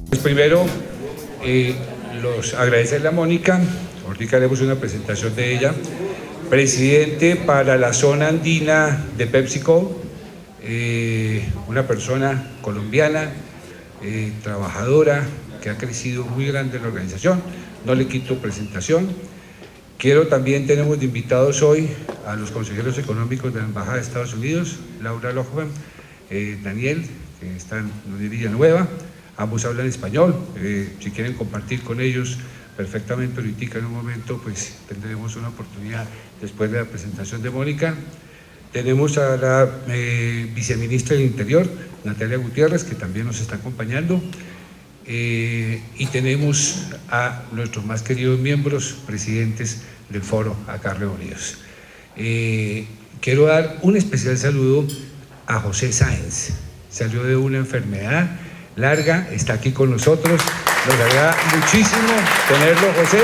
Pues primero, agradecerle a Mónica. Ahorita haremos una presentación de ella. Presidente para la zona andina de PepsiCo, una persona colombiana, trabajadora, que ha crecido muy grande en la organización. No le quito presentación. Tenemos de invitados hoy a los consejeros económicos de la Embajada de Estados Unidos, Laura Lochman, Daniel, que está en Villanueva. Ambos hablan español. Si quieren compartir con ellos perfectamente ahorita en un momento, pues tendremos una oportunidad después de la presentación de Mónica. Tenemos a la viceministra del Interior, Natalia Gutiérrez, que también nos está acompañando. Y tenemos a nuestros más queridos miembros, presidentes del foro, acá reunidos. Quiero dar un especial saludo a José Sáenz. Salió de una enfermedad larga, está aquí con nosotros. Nos agrada muchísimo tenerlo, José.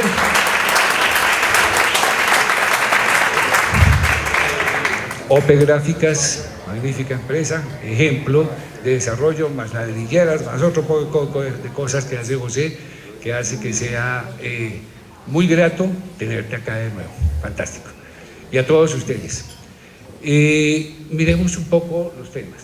OP Gráficas, magnífica empresa, ejemplo de desarrollo, más ladrilleras, más otro poco de cosas que hace José, que hace que sea muy grato tenerte acá de nuevo. Fantástico. Y a todos ustedes. Miremos un poco los temas.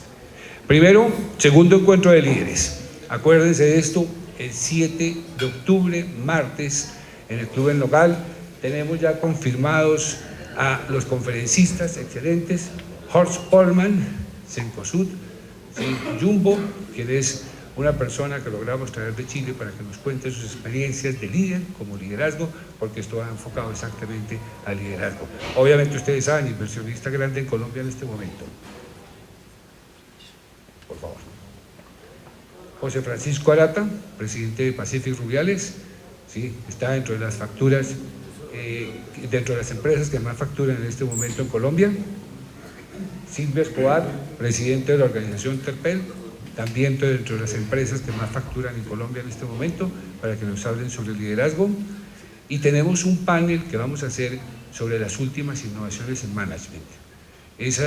Primero, segundo encuentro de líderes. Acuérdense de esto, el 7 de octubre, martes, en el Club en Local. Tenemos ya confirmados a los conferencistas excelentes, Horst Polman, Cencosud, Jumbo, quien es una persona que logramos traer de Chile para que nos cuente sus experiencias de líder, como liderazgo, porque esto va enfocado exactamente al liderazgo. Obviamente ustedes saben, inversionista grande en Colombia en este momento. Por favor. José Francisco Arata, presidente de Pacific Rubiales, ¿sí? Está dentro de las facturas, dentro de las empresas que más facturan en este momento en Colombia. Silvio Escobar, presidente de la organización Terpel, también dentro de las empresas que más facturan en Colombia en este momento, para que nos hablen sobre el liderazgo. Y tenemos un panel que vamos a hacer sobre las últimas innovaciones en management. Es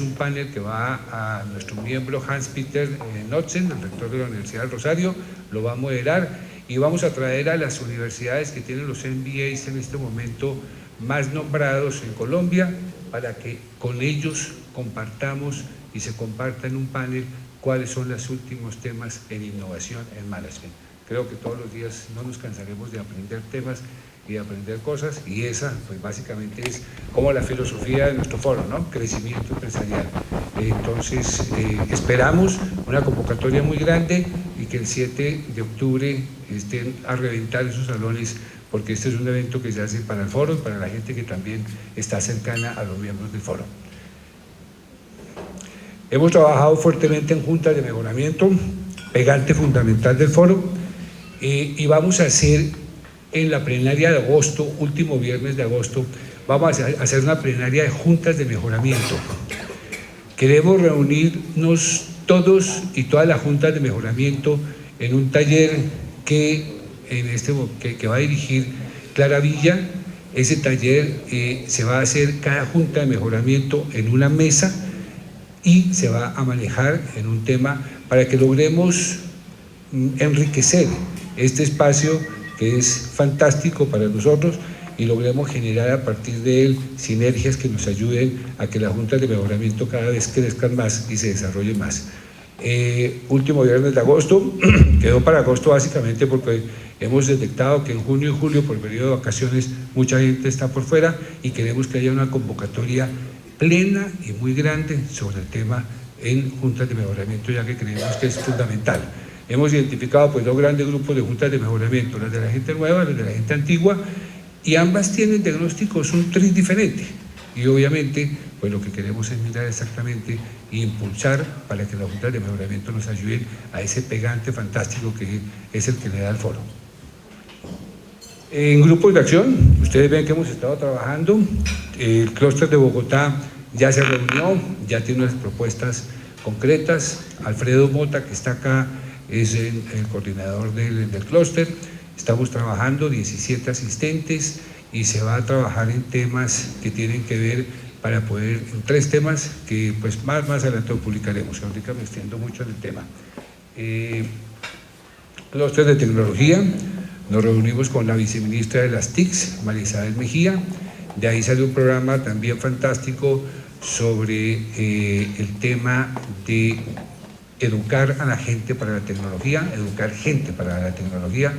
un panel que va a nuestro miembro Hans-Peter Notzen, el rector de la Universidad del Rosario, lo va a moderar y vamos a traer a las universidades que tienen los MBAs en este momento más nombrados en Colombia para que con ellos compartamos y se comparta en un panel cuáles son los últimos temas en innovación en management. Creo que todos los días no nos cansaremos de aprender temas y de aprender cosas, y esa pues básicamente es como la filosofía de nuestro foro, ¿no? Crecimiento empresarial. Entonces esperamos una convocatoria muy grande y que el 7 de octubre estén a reventar esos salones, porque este es un evento que se hace para el foro y para la gente que también está cercana a los miembros del foro. Hemos trabajado fuertemente en juntas de mejoramiento, pegante fundamental del foro, y vamos a hacer en la plenaria de agosto, último viernes de agosto, vamos a hacer una plenaria de juntas de mejoramiento. Queremos reunirnos todos y todas las juntas de mejoramiento en un taller que va a dirigir Clara Villa. Ese taller se va a hacer cada junta de mejoramiento en una mesa y se va a manejar en un tema para que logremos enriquecer este espacio que es fantástico para nosotros y logremos generar a partir de él sinergias que nos ayuden a que las juntas de mejoramiento cada vez crezcan más y se desarrollen más. Último viernes de agosto, quedó para agosto básicamente porque hemos detectado que en junio y julio, por el periodo de vacaciones, mucha gente está por fuera y queremos que haya una convocatoria plena y muy grande sobre el tema en juntas de mejoramiento, ya que creemos que es fundamental. Hemos identificado pues dos grandes grupos de juntas de mejoramiento, las de la gente nueva, las de la gente antigua, y ambas tienen diagnósticos, un tris diferente. Y obviamente pues lo que queremos es mirar exactamente e impulsar para que las juntas de mejoramiento nos ayuden a ese pegante fantástico que es el que le da el foro. En grupos de acción, ustedes ven que hemos estado trabajando, el clúster de Bogotá ya se reunió, ya tiene unas propuestas concretas. Alfredo Mota, que está acá, es el coordinador del clúster. Estamos trabajando 17 asistentes y se va a trabajar en temas que tienen que ver para poder, en 3 temas que pues más adelante lo publicaremos. Ahorita me extiendo mucho en el tema. Clúster de tecnología, nos reunimos con la viceministra de las TICs, María Isabel Mejía. De ahí salió un programa también fantástico sobre el tema de educar a la gente para la tecnología, educar gente para la tecnología,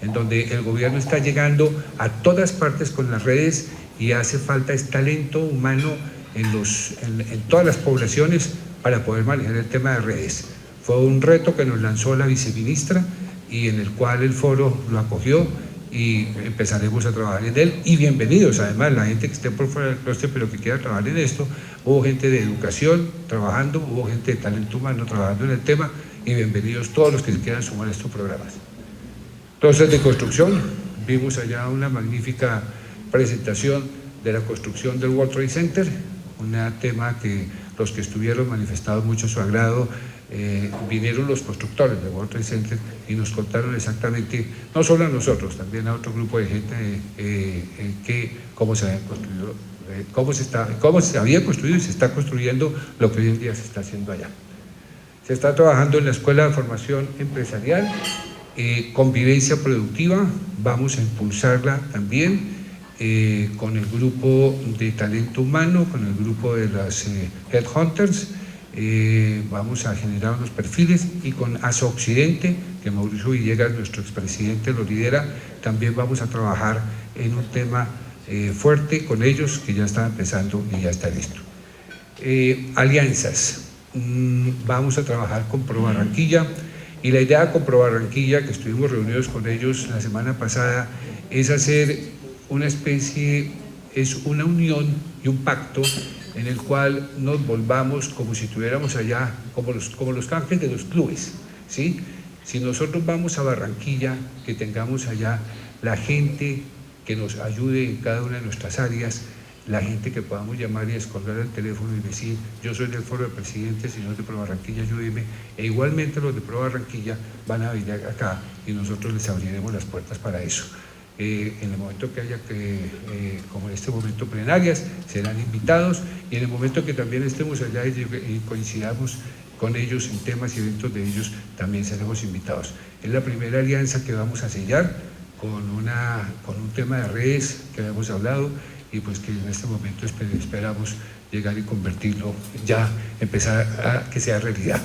en donde el gobierno está llegando a todas partes con las redes y hace falta es talento humano en todas las poblaciones para poder manejar el tema de redes. Fue un reto que nos lanzó la viceministra y en el cual el foro lo acogió y empezaremos a trabajar en él. Y bienvenidos, además, la gente que esté por fuera del clúster pero que quiera trabajar en esto. Hubo gente de educación trabajando, hubo gente de talento humano trabajando en el tema, y bienvenidos todos los que se quieran sumar a estos programas. Clúster de construcción, vimos allá una magnífica presentación de la construcción del World Trade Center, un tema que los que estuvieron manifestaron mucho su agrado. Vinieron los constructores del World Trade Center y nos contaron exactamente, no solo a nosotros, también a otro grupo de gente, cómo se había construido, cómo se había construido y se está construyendo lo que hoy en día se está haciendo allá. Se está trabajando en la Escuela de Formación Empresarial, convivencia productiva, vamos a impulsarla también con el grupo de talento humano, con el grupo de las Headhunters. Vamos a generar unos perfiles, y con ASO Occidente, que Mauricio Villegas, nuestro expresidente, lo lidera, también vamos a trabajar en un tema fuerte con ellos, que ya está empezando y ya está listo. Alianzas, vamos a trabajar con Pro Barranquilla, y la idea con Pro Barranquilla, que estuvimos reunidos con ellos la semana pasada, es hacer una especie, es una unión y un pacto en el cual nos volvamos como si estuviéramos allá, como los canjes de los clubes, ¿sí? Si nosotros vamos a Barranquilla, que tengamos allá la gente que nos ayude en cada una de nuestras áreas, la gente que podamos llamar y escolgar el teléfono y decir: yo soy del Foro de Presidentes, señor de Pro Barranquilla, ayúdeme. E igualmente los de Pro Barranquilla van a venir acá y nosotros les abriremos las puertas para eso. En el momento que haya, como en este momento, plenarias, serán invitados, y en el momento que también estemos allá y coincidamos con ellos en temas y eventos de ellos, también seremos invitados. Es la primera alianza que vamos a sellar con un tema de redes que habíamos hablado, y pues que en este momento esperamos llegar y convertirlo, ya empezar a que sea realidad.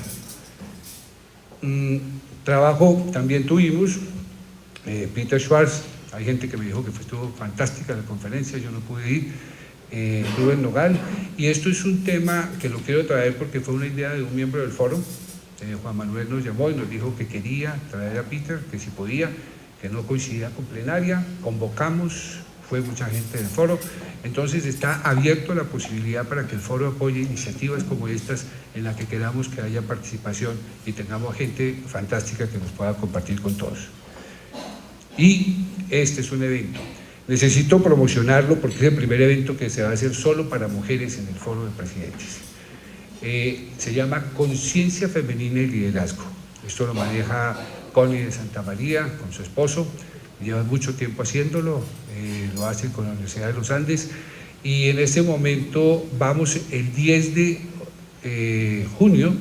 Trabajo también tuvimos, Peter Schwartz. Hay gente que me dijo que estuvo fantástica la conferencia, yo no pude ir, Rubén Nogal, y esto es un tema que lo quiero traer porque fue una idea de un miembro del foro. Juan Manuel nos llamó y nos dijo que quería traer a Peter, que si podía, que no coincidía con plenaria, convocamos, fue mucha gente del foro, entonces está abierto la posibilidad para que el foro apoye iniciativas como estas, en las que queramos que haya participación y tengamos gente fantástica que nos pueda compartir con todos. Y este es un evento, necesito promocionarlo porque es el primer evento que se va a hacer solo para mujeres en el Foro de Presidentes. Se llama Conciencia Femenina y Liderazgo. Esto lo maneja Connie de Santa María con su esposo, llevan mucho tiempo haciéndolo, lo hacen con la Universidad de los Andes, y en este momento vamos el 10 de junio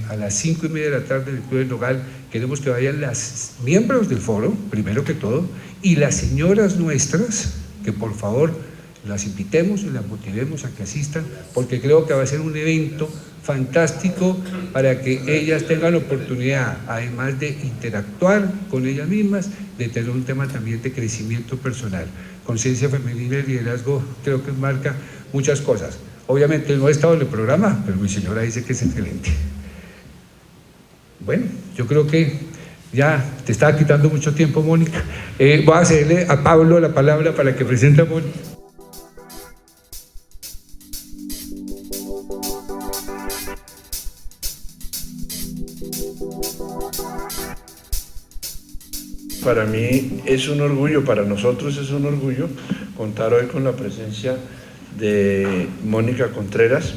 a las 5:30 de la tarde en el Club del Nogal. Queremos que vayan las miembros del foro, primero que todo, y las señoras nuestras, que por favor las invitemos y las motivemos a que asistan, porque creo que va a ser un evento fantástico para que ellas tengan la oportunidad, además de interactuar con ellas mismas, de tener un tema también de crecimiento personal. Conciencia femenina y liderazgo creo que marca muchas cosas. Obviamente no he estado en el programa, pero mi señora dice que es excelente. Bueno, yo creo que ya te estaba quitando mucho tiempo, Mónica. Voy a cederle a Pablo la palabra para que presente a Mónica. Para mí es un orgullo, para nosotros es un orgullo contar hoy con la presencia de Mónica Contreras.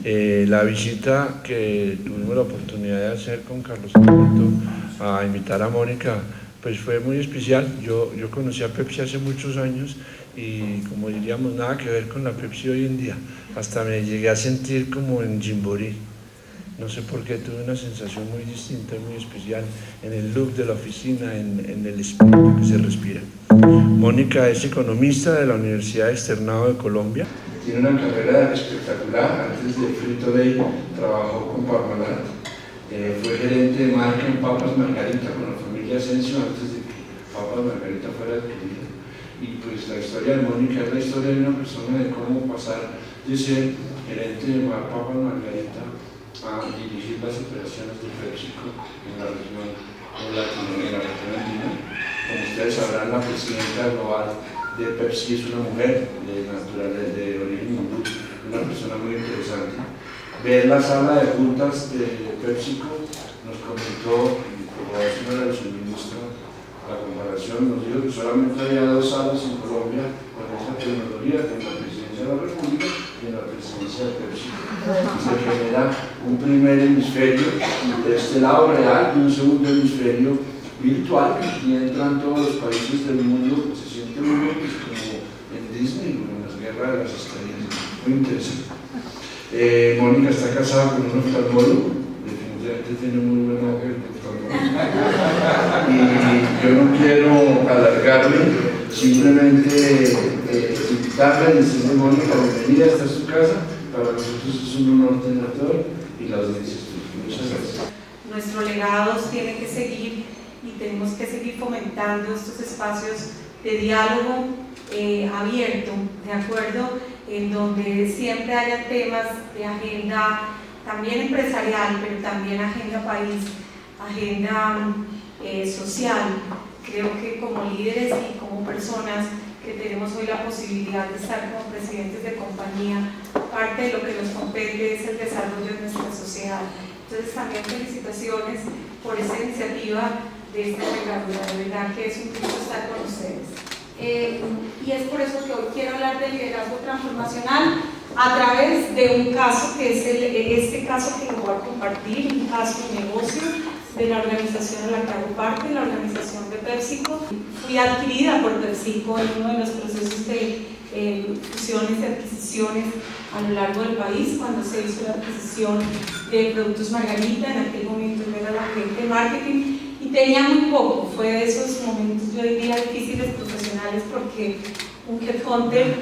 La visita que tuvimos la oportunidad de hacer con Carlos Alberto a invitar a Mónica, pues fue muy especial. Yo conocí a Pepsi hace muchos años y, como diríamos, nada que ver con la Pepsi hoy en día. Hasta me llegué a sentir como en Gymboree. No sé por qué, tuve una sensación muy distinta, muy especial en el look de la oficina, en el espíritu que se respira. Mónica es economista de la Universidad Externado de Colombia. Tiene una carrera espectacular. Antes de Frito Lay trabajó con Parmalat. Fue gerente de marca en Papas Margarita con la familia Asensio antes de que Papas Margarita fuera adquirida. Y pues la historia de Mónica es la historia de una persona de cómo pasar de ser gerente de Papas Margarita a dirigir las operaciones de PepsiCo en la región andina. Como ustedes sabrán, la presidenta global de Pepsi es una mujer de origen hindú, una persona muy interesante. Ver la sala de juntas de PepsiCo, nos comentó, como es una de los suministros, la comparación, nos dijo que solamente había 2 salas en Colombia con esa tecnología, en la presidencia de la República y en la presidencia de PepsiCo. Se genera un primer hemisferio de este lado real y un segundo hemisferio virtual, y entran todos los países del mundo. Se siente muy bien, pues, como en Disney o en las guerras de las estrellas. Muy interesante. Mónica está casada con un oftalmólogo, definitivamente tiene muy buena mujer de oftalmólogo. Y yo no quiero alargarme, simplemente invitarla y decirle: Mónica, bienvenida, esta es su casa. Para nosotros es un honor tenerla y la audiencia. Muchas gracias. Nuestro legado tiene que seguir y tenemos que seguir fomentando estos espacios de diálogo abierto, ¿de acuerdo? En donde siempre haya temas de agenda también empresarial, pero también agenda país, agenda social. Creo que como líderes y como personas que tenemos hoy la posibilidad de estar como presidentes de compañía, parte de lo que nos compete es el desarrollo de nuestra sociedad. Entonces también felicitaciones por esta iniciativa de esta envergadura, de verdad que es un gusto estar con ustedes. Y es por eso que hoy quiero hablar de liderazgo transformacional a través de un caso que es este caso que les voy a compartir, un caso de negocio de la organización a la que hago parte, la organización de PepsiCo. Fui adquirida por PepsiCo en uno de los procesos de fusiones y adquisiciones a lo largo del país, cuando se hizo la adquisición de Productos Margarita. En aquel momento yo era la gerente de marketing y tenía muy poco. Fue de esos momentos, yo diría, difíciles profesionales, porque un headhunter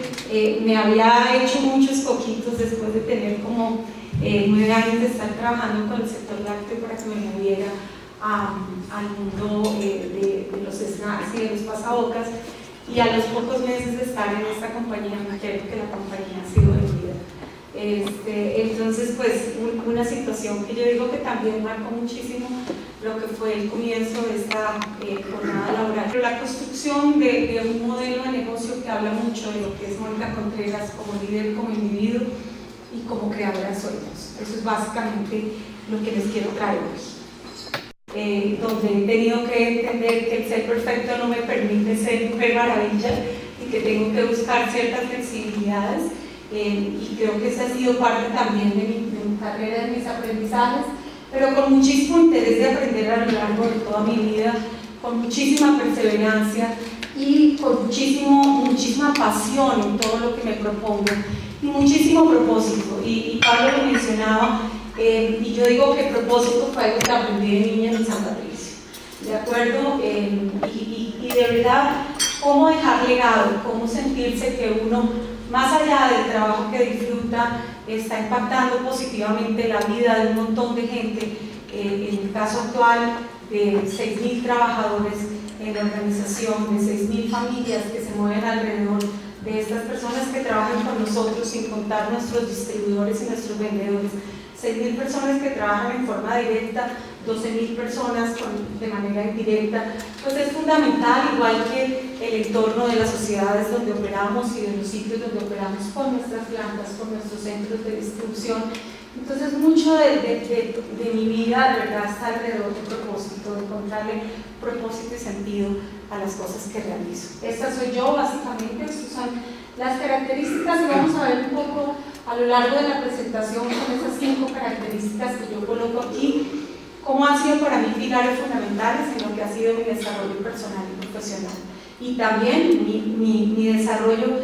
me había hecho muchos poquitos después de tener como 9 años de estar trabajando con el sector lácteo para que me moviera al mundo de los snacks y de los pasabocas, y a los pocos meses de estar en esta compañía me entero que la compañía ha sido vendida. Entonces, pues, una situación que yo digo que también marcó muchísimo lo que fue el comienzo de esta jornada laboral. Pero la construcción de un modelo de negocio que habla mucho de lo que es Mónica Contreras como líder, como individuo y como creadora de sueños. Eso es básicamente lo que les quiero traer hoy. Donde he tenido que entender que el ser perfecto no me permite ser mujer maravilla y que tengo que buscar ciertas flexibilidades. Y creo que esa ha sido parte también de mi carrera, de mis aprendizajes, pero con muchísimo interés de aprender a lo largo de toda mi vida, con muchísima perseverancia y con muchísima pasión en todo lo que me propongo y muchísimo propósito. Y Pablo lo mencionaba, y yo digo que el propósito fue algo que aprendí de niña en San Patricio, ¿de acuerdo? Y de verdad, cómo dejar legado, cómo sentirse que uno, más allá del trabajo que disfruta, está impactando positivamente la vida de un montón de gente. En el caso actual, de 6.000 trabajadores en la organización, de 6.000 familias que se mueven alrededor de estas personas que trabajan con nosotros, sin contar nuestros distribuidores y nuestros vendedores. 6.000 personas que trabajan en forma directa, 12.000 personas de manera indirecta. Pues es fundamental, igual que el entorno de las sociedades donde operamos y de los sitios donde operamos, con nuestras plantas, con nuestros centros de distribución. Entonces, mucho de mi vida, de verdad, está alrededor del propósito, de encontrarle propósito y sentido a las cosas que realizo. Esta soy yo, básicamente. Estos son Las características, y vamos a ver un poco a lo largo de la presentación con esas 5 características que yo coloco aquí, cómo han sido para mí pilares fundamentales en lo que ha sido mi desarrollo personal y profesional. Y también mi desarrollo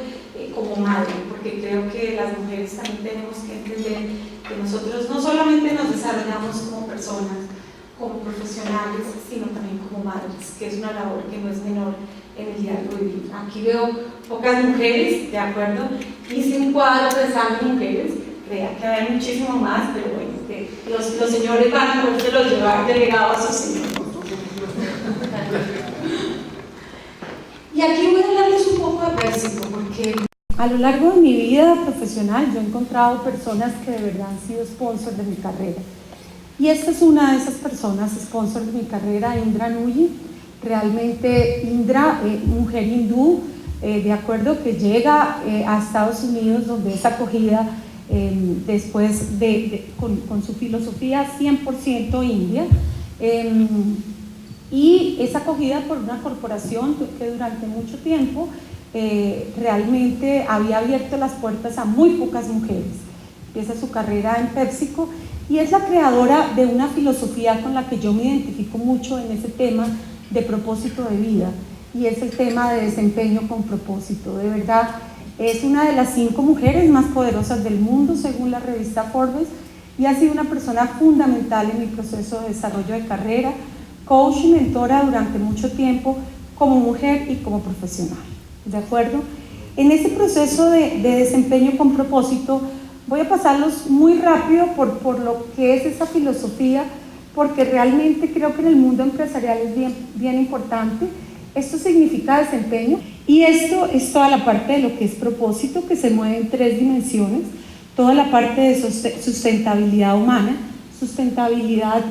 como madre, porque creo que las mujeres también tenemos que entender que nosotros no solamente nos desarrollamos como personas, como profesionales, sino también como madres, que es una labor que no es menor en el diario vivir. Aquí veo pocas mujeres, ¿de acuerdo? Hice un cuadro de sangre mujeres, creía que había muchísimo más, pero bueno, los señores van a poder los llevar delegados a sus señores. Y aquí voy a hablarles un poco de Pepsico, porque a lo largo de mi vida profesional yo he encontrado personas que de verdad han sido sponsors de mi carrera. Y esta es una de esas personas, sponsor de mi carrera, Indra Nooyi. Realmente Indra, mujer hindú, de acuerdo, que llega a Estados Unidos, donde es acogida después con su filosofía 100% india, y es acogida por una corporación que durante mucho tiempo realmente había abierto las puertas a muy pocas mujeres. Empieza su carrera en PepsiCo y es la creadora de una filosofía con la que yo me identifico mucho en ese tema de propósito de vida, y es el tema de desempeño con propósito. De verdad, es una de las 5 mujeres más poderosas del mundo según la revista Forbes, y ha sido una persona fundamental en mi proceso de desarrollo de carrera, coach y mentora durante mucho tiempo como mujer y como profesional. ¿De acuerdo? En ese proceso de desempeño con propósito voy a pasarlos muy rápido por lo que es esa filosofía, porque realmente creo que en el mundo empresarial es bien importante. Esto significa desempeño, y esto es toda la parte de lo que es propósito, que se mueve en 3 dimensiones: toda la parte de sustentabilidad humana, sustentabilidad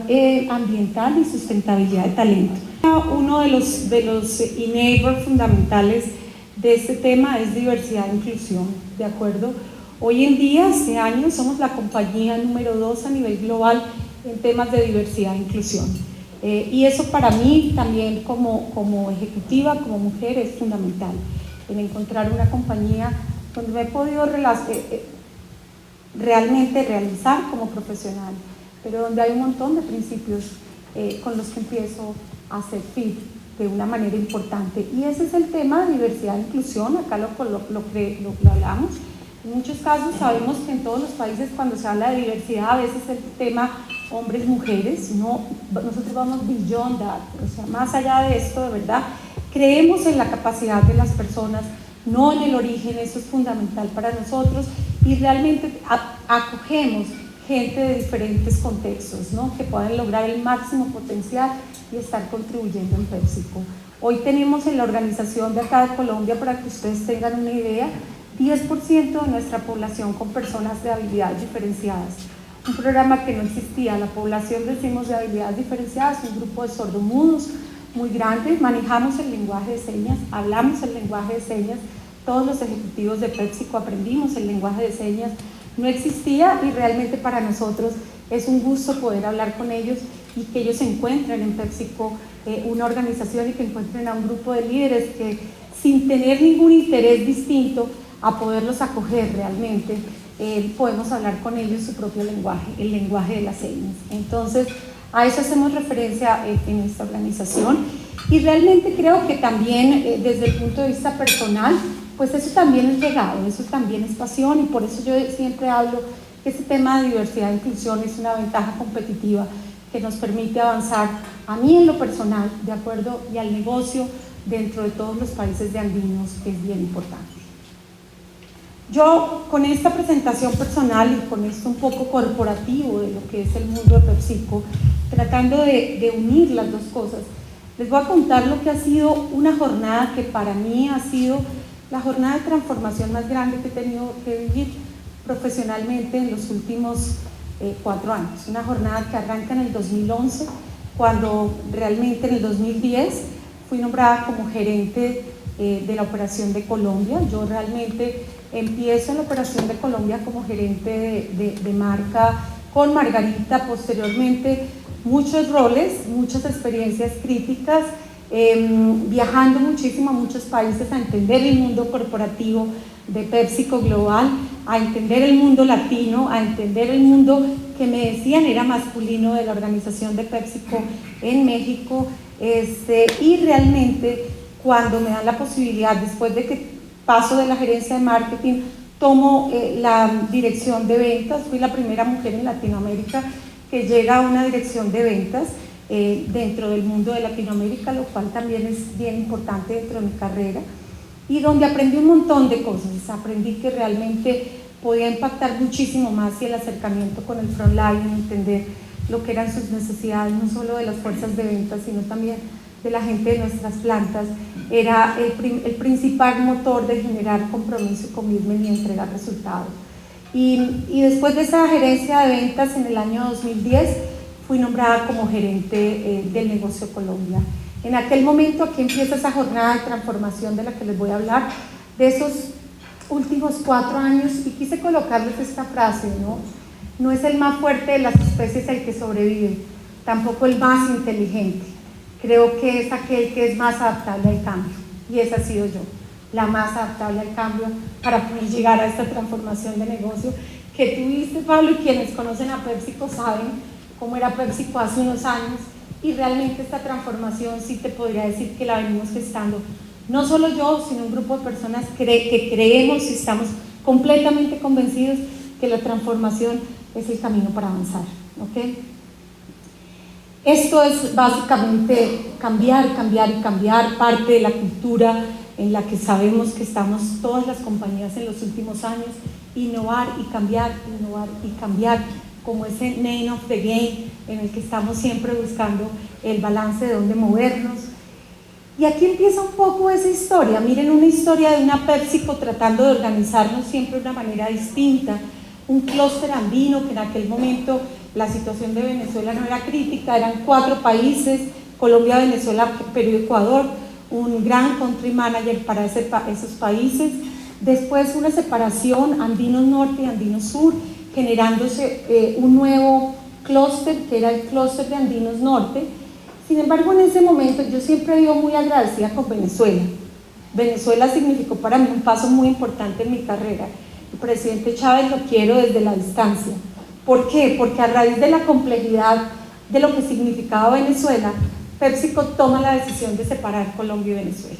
ambiental y sustentabilidad de talento. Uno de los enablers fundamentales de este tema es diversidad e inclusión, ¿de acuerdo? Hoy en día, hace años, somos la compañía número 2 a nivel global en temas de diversidad e inclusión. Y eso para mí también como ejecutiva, como mujer, es fundamental, en encontrar una compañía donde me he podido realmente realizar como profesional, pero donde hay un montón de principios con los que empiezo a hacer fit de una manera importante. Y ese es el tema de diversidad e inclusión. Acá lo hablamos. En muchos casos sabemos que en todos los países, cuando se habla de diversidad, a veces el tema hombres, mujeres, no, nosotros vamos beyond that, o sea, más allá de esto, de verdad, creemos en la capacidad de las personas, no en el origen. Eso es fundamental para nosotros, y realmente acogemos gente de diferentes contextos, ¿no?, que puedan lograr el máximo potencial y estar contribuyendo en PepsiCo. Hoy tenemos en la organización de acá de Colombia, para que ustedes tengan una idea, 10% de nuestra población con personas de habilidades diferenciadas. Un programa que no existía. La población, decimos, de habilidades diferenciadas, un grupo de sordomudos muy grande. Manejamos el lenguaje de señas, hablamos el lenguaje de señas. Todos los ejecutivos de PepsiCo aprendimos el lenguaje de señas. No existía, y realmente para nosotros es un gusto poder hablar con ellos y que ellos encuentren en PepsiCo una organización, y que encuentren a un grupo de líderes que, sin tener ningún interés distinto a poderlos acoger realmente, podemos hablar con ellos su propio lenguaje, el lenguaje de las señas. Entonces, a eso hacemos referencia en esta organización, y realmente creo que también desde el punto de vista personal, pues eso también es legado, eso también es pasión, y por eso yo siempre hablo que este tema de diversidad e inclusión es una ventaja competitiva que nos permite avanzar a mí en lo personal, ¿de acuerdo?, y al negocio dentro de todos los países de andinos, que es bien importante. Yo, con esta presentación personal y con esto un poco corporativo de lo que es el mundo de PepsiCo, tratando de unir las dos cosas, les voy a contar lo que ha sido una jornada que para mí ha sido la jornada de transformación más grande que he tenido que vivir profesionalmente en los últimos 4 años. Una jornada que arranca en el 2011, cuando realmente en el 2010 fui nombrada como gerente de la operación de Colombia. Yo realmente empiezo en la operación de Colombia como gerente de marca con Margarita. Posteriormente, muchos roles, muchas experiencias viajando muchísimo a muchos países a entender el mundo corporativo de PepsiCo Global, a entender el mundo latino, a entender el mundo que me decían era masculino de la organización de PepsiCo en México, y realmente cuando me dan la posibilidad, después de que paso de la gerencia de marketing, tomo la dirección de ventas. Fui la primera mujer en Latinoamérica que llega a una dirección de ventas dentro del mundo de Latinoamérica, lo cual también es bien importante dentro de mi carrera, y donde aprendí un montón de cosas. Aprendí que realmente podía impactar muchísimo más y el acercamiento con el frontline, entender lo que eran sus necesidades, no solo de las fuerzas de ventas, sino también de la gente de nuestras plantas, era el principal motor de generar compromiso, commitment y entregar resultados. Y después de esa gerencia de ventas en el año 2010, fui nombrada como gerente del negocio Colombia. En aquel momento aquí empieza esa jornada de transformación de la que les voy a hablar, de esos últimos 4 años, y quise colocarles esta frase, ¿no? No es el más fuerte de las especies el que sobrevive, tampoco el más inteligente. Creo que es aquel que es más adaptable al cambio, y esa ha sido yo, la más adaptable al cambio para poder llegar a esta transformación de negocio que tuviste, Pablo, y quienes conocen a PepsiCo saben cómo era PepsiCo hace unos años, y realmente esta transformación sí te podría decir que la venimos gestando, no solo yo, sino un grupo de personas que creemos y estamos completamente convencidos que la transformación es el camino para avanzar, ¿ok? Esto es básicamente cambiar parte de la cultura en la que sabemos que estamos todas las compañías en los últimos años, innovar y cambiar, como ese name of the game en el que estamos siempre buscando el balance de dónde movernos. Y aquí empieza un poco esa historia. Miren, una historia de una PepsiCo tratando de organizarnos siempre de una manera distinta, un clúster andino que en aquel momento la situación de Venezuela no era crítica, eran 4 países, Colombia, Venezuela, Perú y Ecuador, un gran country manager para esos países, después una separación, Andinos Norte y Andinos Sur, generándose un nuevo clúster que era el clúster de Andinos Norte. Sin embargo, en ese momento yo siempre he sido muy agradecida con Venezuela. Venezuela significó para mí un paso muy importante en mi carrera. El presidente Chávez lo quiero desde la distancia. ¿Por qué? Porque a raíz de la complejidad de lo que significaba Venezuela, PepsiCo toma la decisión de separar Colombia y Venezuela.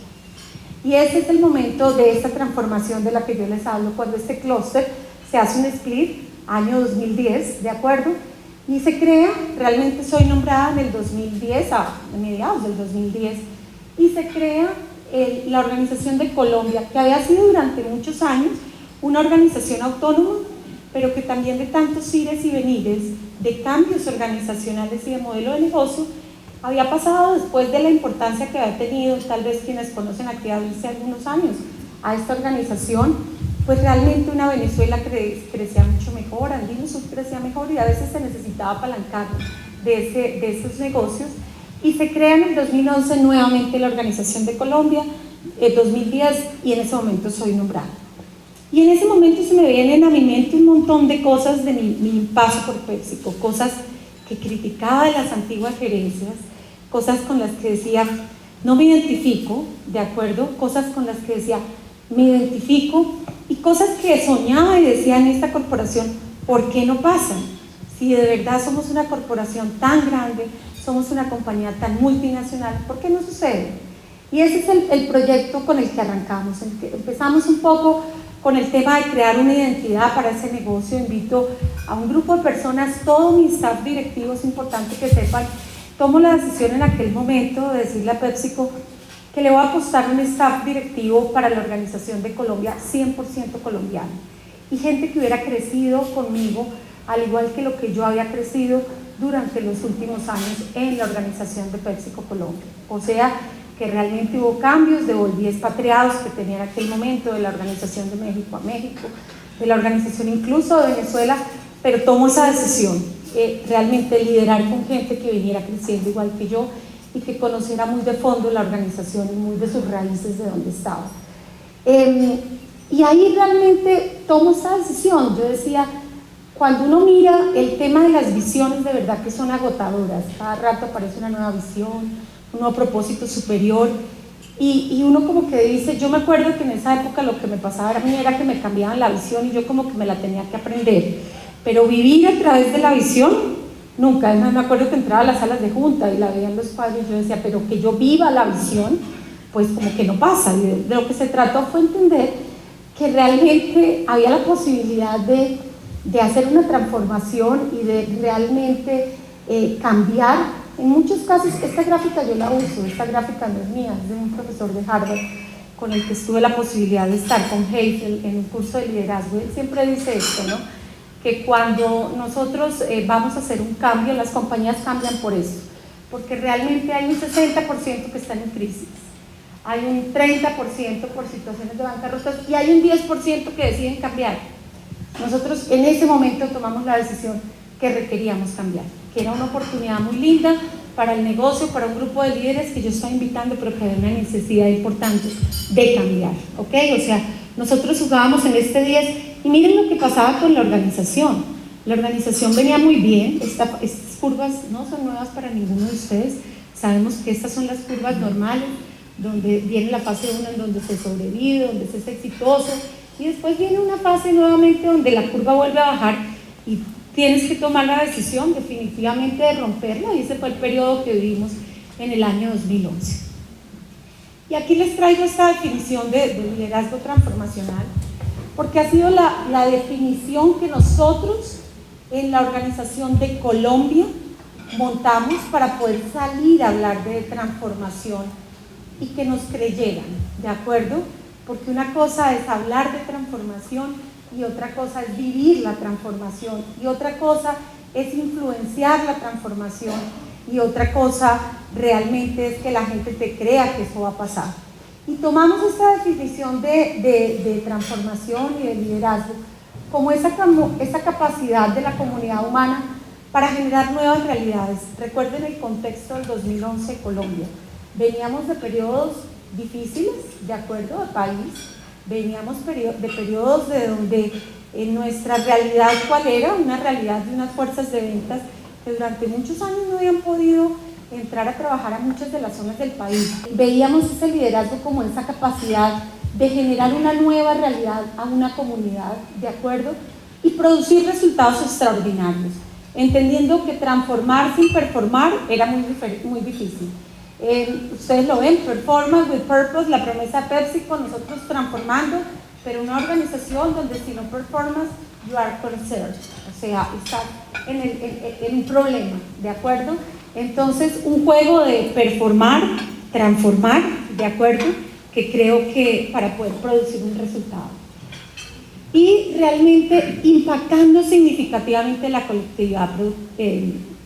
Y ese es el momento de esta transformación de la que yo les hablo, cuando este clúster se hace un split, año 2010, ¿de acuerdo? Y se crea, realmente soy nombrada en el 2010, a mediados del 2010, y se crea la Organización de Colombia, que había sido durante muchos años una organización autónoma, pero que también de tantos ires y venires, de cambios organizacionales y de modelo de negocio, había pasado después de la importancia que había tenido, tal vez quienes conocen aquí hace algunos años, a esta organización, pues realmente una Venezuela crecía mucho mejor, Andino Sur crecía mejor, y a veces se necesitaba apalancar de esos negocios, y se crea en el 2011 nuevamente la Organización de Colombia, en 2010, y en ese momento soy nombrada. Y en ese momento se me vienen a mi mente un montón de cosas de mi paso por PepsiCo, cosas que criticaba de las antiguas gerencias, cosas con las que decía, no me identifico, ¿de acuerdo? Cosas con las que decía, me identifico, y cosas que soñaba y decía en esta corporación, ¿por qué no pasan? Si de verdad somos una corporación tan grande, somos una compañía tan multinacional, ¿por qué no sucede? Y ese es el proyecto con el que arrancamos. Empezamos un poco con el tema de crear una identidad para ese negocio. Invito a un grupo de personas, todo mi staff directivo, es importante que sepan, tomo la decisión en aquel momento de decirle a PepsiCo que le voy a apostar un staff directivo para la Organización de Colombia 100% colombiano, y gente que hubiera crecido conmigo al igual que lo que yo había crecido durante los últimos años en la Organización de PepsiCo Colombia. O sea, que realmente hubo cambios, devolví expatriados que tenía en aquel momento de la Organización de México a México, de la organización incluso de Venezuela, pero tomo esa decisión, realmente liderar con gente que viniera creciendo igual que yo y que conociera muy de fondo la organización y muy de sus raíces de donde estaba. Y ahí realmente tomo esa decisión. Yo decía, cuando uno mira el tema de las visiones, de verdad que son agotadoras, cada rato aparece una nueva visión, un nuevo propósito superior, y uno como que dice, yo me acuerdo que en esa época lo que me pasaba a mí era que me cambiaban la visión y yo como que me la tenía que aprender, pero vivir a través de la visión, nunca. Además me acuerdo que entraba a las salas de junta y la veían los padres y yo decía, pero que yo viva la visión, pues como que no pasa. Y de lo que se trató fue entender que realmente había la posibilidad de hacer una transformación y de realmente cambiar. En muchos casos, esta gráfica yo la uso, esta gráfica no es mía, es de un profesor de Harvard con el que tuve la posibilidad de estar con Hazel en un curso de liderazgo. Él siempre dice esto, ¿no? Que cuando nosotros vamos a hacer un cambio, las compañías cambian por eso, porque realmente hay un 60% que están en crisis, hay un 30% por situaciones de bancarrotas y hay un 10% que deciden cambiar. Nosotros en ese momento tomamos la decisión que requeríamos cambiar, que era una oportunidad muy linda para el negocio, para un grupo de líderes que yo estoy invitando, pero que había una necesidad importante de cambiar, ¿ok? O sea, nosotros jugábamos en este 10 y miren lo que pasaba con la organización. La organización venía muy bien, estas curvas no son nuevas para ninguno de ustedes, sabemos que estas son las curvas normales, donde viene la fase 1 en donde se sobrevive, donde se es exitoso, y después viene una fase nuevamente donde la curva vuelve a bajar y tienes que tomar la decisión definitivamente de romperla, y ese fue el periodo que vivimos en el año 2011. Y aquí les traigo esta definición de liderazgo transformacional, porque ha sido la definición que nosotros en la organización de Colombia montamos para poder salir a hablar de transformación y que nos creyeran, ¿de acuerdo? Porque una cosa es hablar de transformación y otra cosa es vivir la transformación y otra cosa es influenciar la transformación y otra cosa realmente es que la gente te crea que eso va a pasar. Y tomamos esta definición de transformación y de liderazgo como esa capacidad de la comunidad humana para generar nuevas realidades. Recuerden el contexto del 2011 Colombia. Veníamos de periodos difíciles, de acuerdo al país, veníamos de periodos de donde nuestra realidad, ¿cuál era? Una realidad de unas fuerzas de ventas que durante muchos años no habían podido entrar a trabajar a muchas de las zonas del país. Veíamos ese liderazgo como esa capacidad de generar una nueva realidad a una comunidad, ¿de acuerdo? Y producir resultados extraordinarios, entendiendo que transformar sin performar era muy difícil. Ustedes lo ven, performance with purpose, la promesa de PepsiCo, nosotros transformando, pero una organización donde si no performas, you are concerned, o sea, estás en un problema, ¿de acuerdo? Entonces, un juego de performar, transformar, ¿de acuerdo? Que creo que para poder producir un resultado. Y realmente impactando significativamente la colectividad,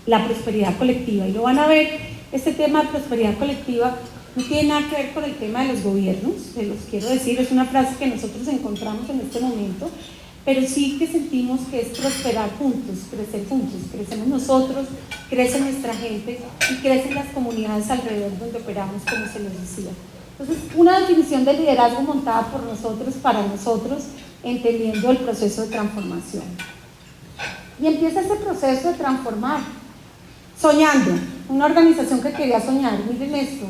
la prosperidad colectiva. Y lo van a ver, este tema de prosperidad colectiva no tiene nada que ver con el tema de los gobiernos, se los quiero decir, es una frase que nosotros encontramos en este momento, pero sí que sentimos que es prosperar juntos, crecer juntos, crecemos nosotros, crece nuestra gente y crecen las comunidades alrededor donde operamos, como se les decía. Entonces, una definición de liderazgo montada por nosotros, para nosotros, entendiendo el proceso de transformación. Y empieza ese proceso de transformar, soñando, una organización que quería soñar. Miren esto,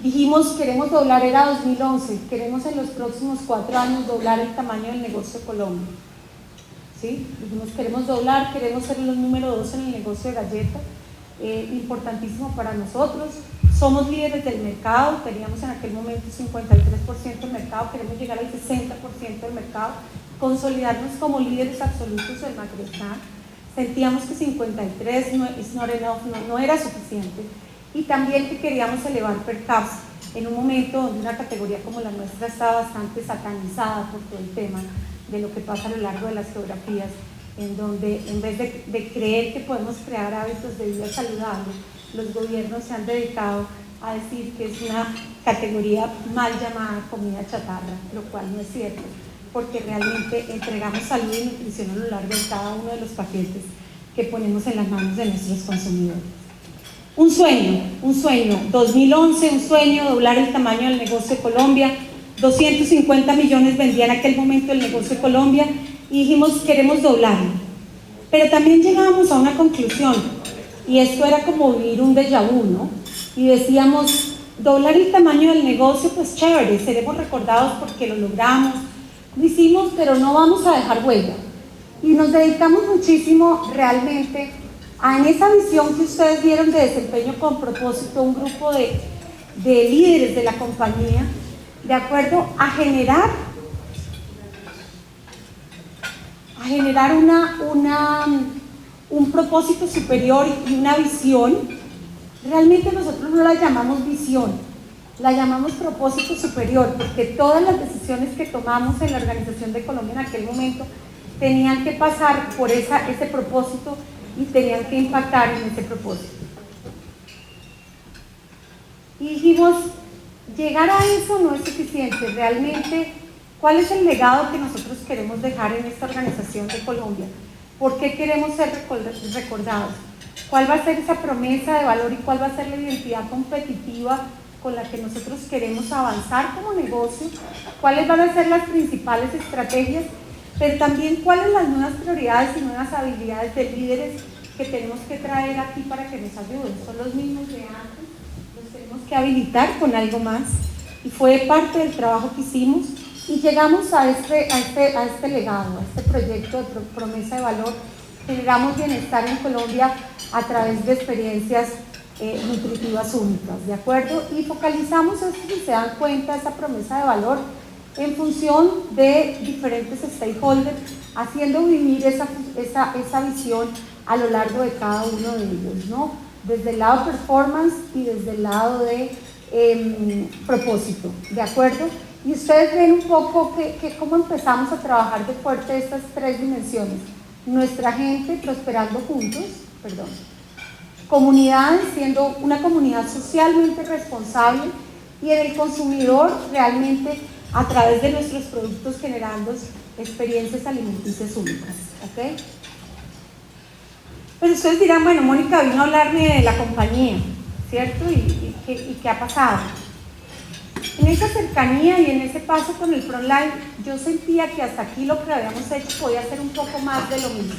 dijimos queremos doblar, era 2011, queremos en los próximos 4 años doblar el tamaño del negocio de Colombia, ¿sí? Dijimos queremos doblar, queremos ser los número 2 en el negocio de galletas, importantísimo para nosotros. Somos líderes del mercado, teníamos en aquel momento 53% del mercado, queremos llegar al 60% del mercado, consolidarnos como líderes absolutos del Macrestán. Sentíamos que 53 no era suficiente, y también que queríamos elevar per caps en un momento donde una categoría como la nuestra estaba bastante satanizada por todo el tema de lo que pasa a lo largo de las geografías, en donde en vez de creer que podemos crear hábitos de vida saludables, los gobiernos se han dedicado a decir que es una categoría mal llamada comida chatarra, lo cual no es cierto, porque realmente entregamos salud y nutrición a lo largo de cada uno de los paquetes que ponemos en las manos de nuestros consumidores. Un sueño, 2011, un sueño, doblar el tamaño del negocio de Colombia, 250 millones vendía en aquel momento el negocio de Colombia, y dijimos queremos doblarlo. Pero también llegábamos a una conclusión, y esto era como vivir un déjà vu, ¿no? Y decíamos, doblar el tamaño del negocio, pues chévere, seremos recordados porque lo logramos, lo hicimos, pero no vamos a dejar huella. Y nos dedicamos muchísimo realmente a, en esa visión que ustedes vieron de desempeño con propósito, un grupo de líderes de la compañía, de acuerdo a generar un propósito superior y una visión. Realmente nosotros no la llamamos visión, la llamamos propósito superior, porque todas las decisiones que tomamos en la Organización de Colombia en aquel momento tenían que pasar por ese propósito y tenían que impactar en ese propósito. Y dijimos, llegar a eso no es suficiente. Realmente, ¿cuál es el legado que nosotros queremos dejar en esta Organización de Colombia? ¿Por qué queremos ser recordados? ¿Cuál va a ser esa promesa de valor y cuál va a ser la identidad competitiva con la que nosotros queremos avanzar como negocio? ¿Cuáles van a ser las principales estrategias? Pero también cuáles las nuevas prioridades y nuevas habilidades de líderes que tenemos que traer aquí para que nos ayuden. Son los mismos de antes, los tenemos que habilitar con algo más, y fue parte del trabajo que hicimos y llegamos a este legado, a este proyecto de promesa de valor. Generamos bienestar en Colombia a través de experiencias nutritivas únicas, ¿de acuerdo? Y focalizamos esto, si se dan cuenta, esa promesa de valor en función de diferentes stakeholders, haciendo vivir esa visión a lo largo de cada uno de ellos, ¿no? Desde el lado performance y desde el lado de propósito, ¿de acuerdo? Y ustedes ven un poco cómo empezamos a trabajar de fuerte estas tres dimensiones. Nuestra gente prosperando juntos, comunidades siendo una comunidad socialmente responsable, y en el consumidor realmente a través de nuestros productos generando experiencias alimenticias únicas, ¿ok? Pero ustedes dirán, bueno, Mónica vino a hablarme de la compañía, ¿cierto? ¿Y qué ha pasado? En esa cercanía y en ese paso con el frontline, yo sentía que hasta aquí lo que habíamos hecho podía ser un poco más de lo mismo.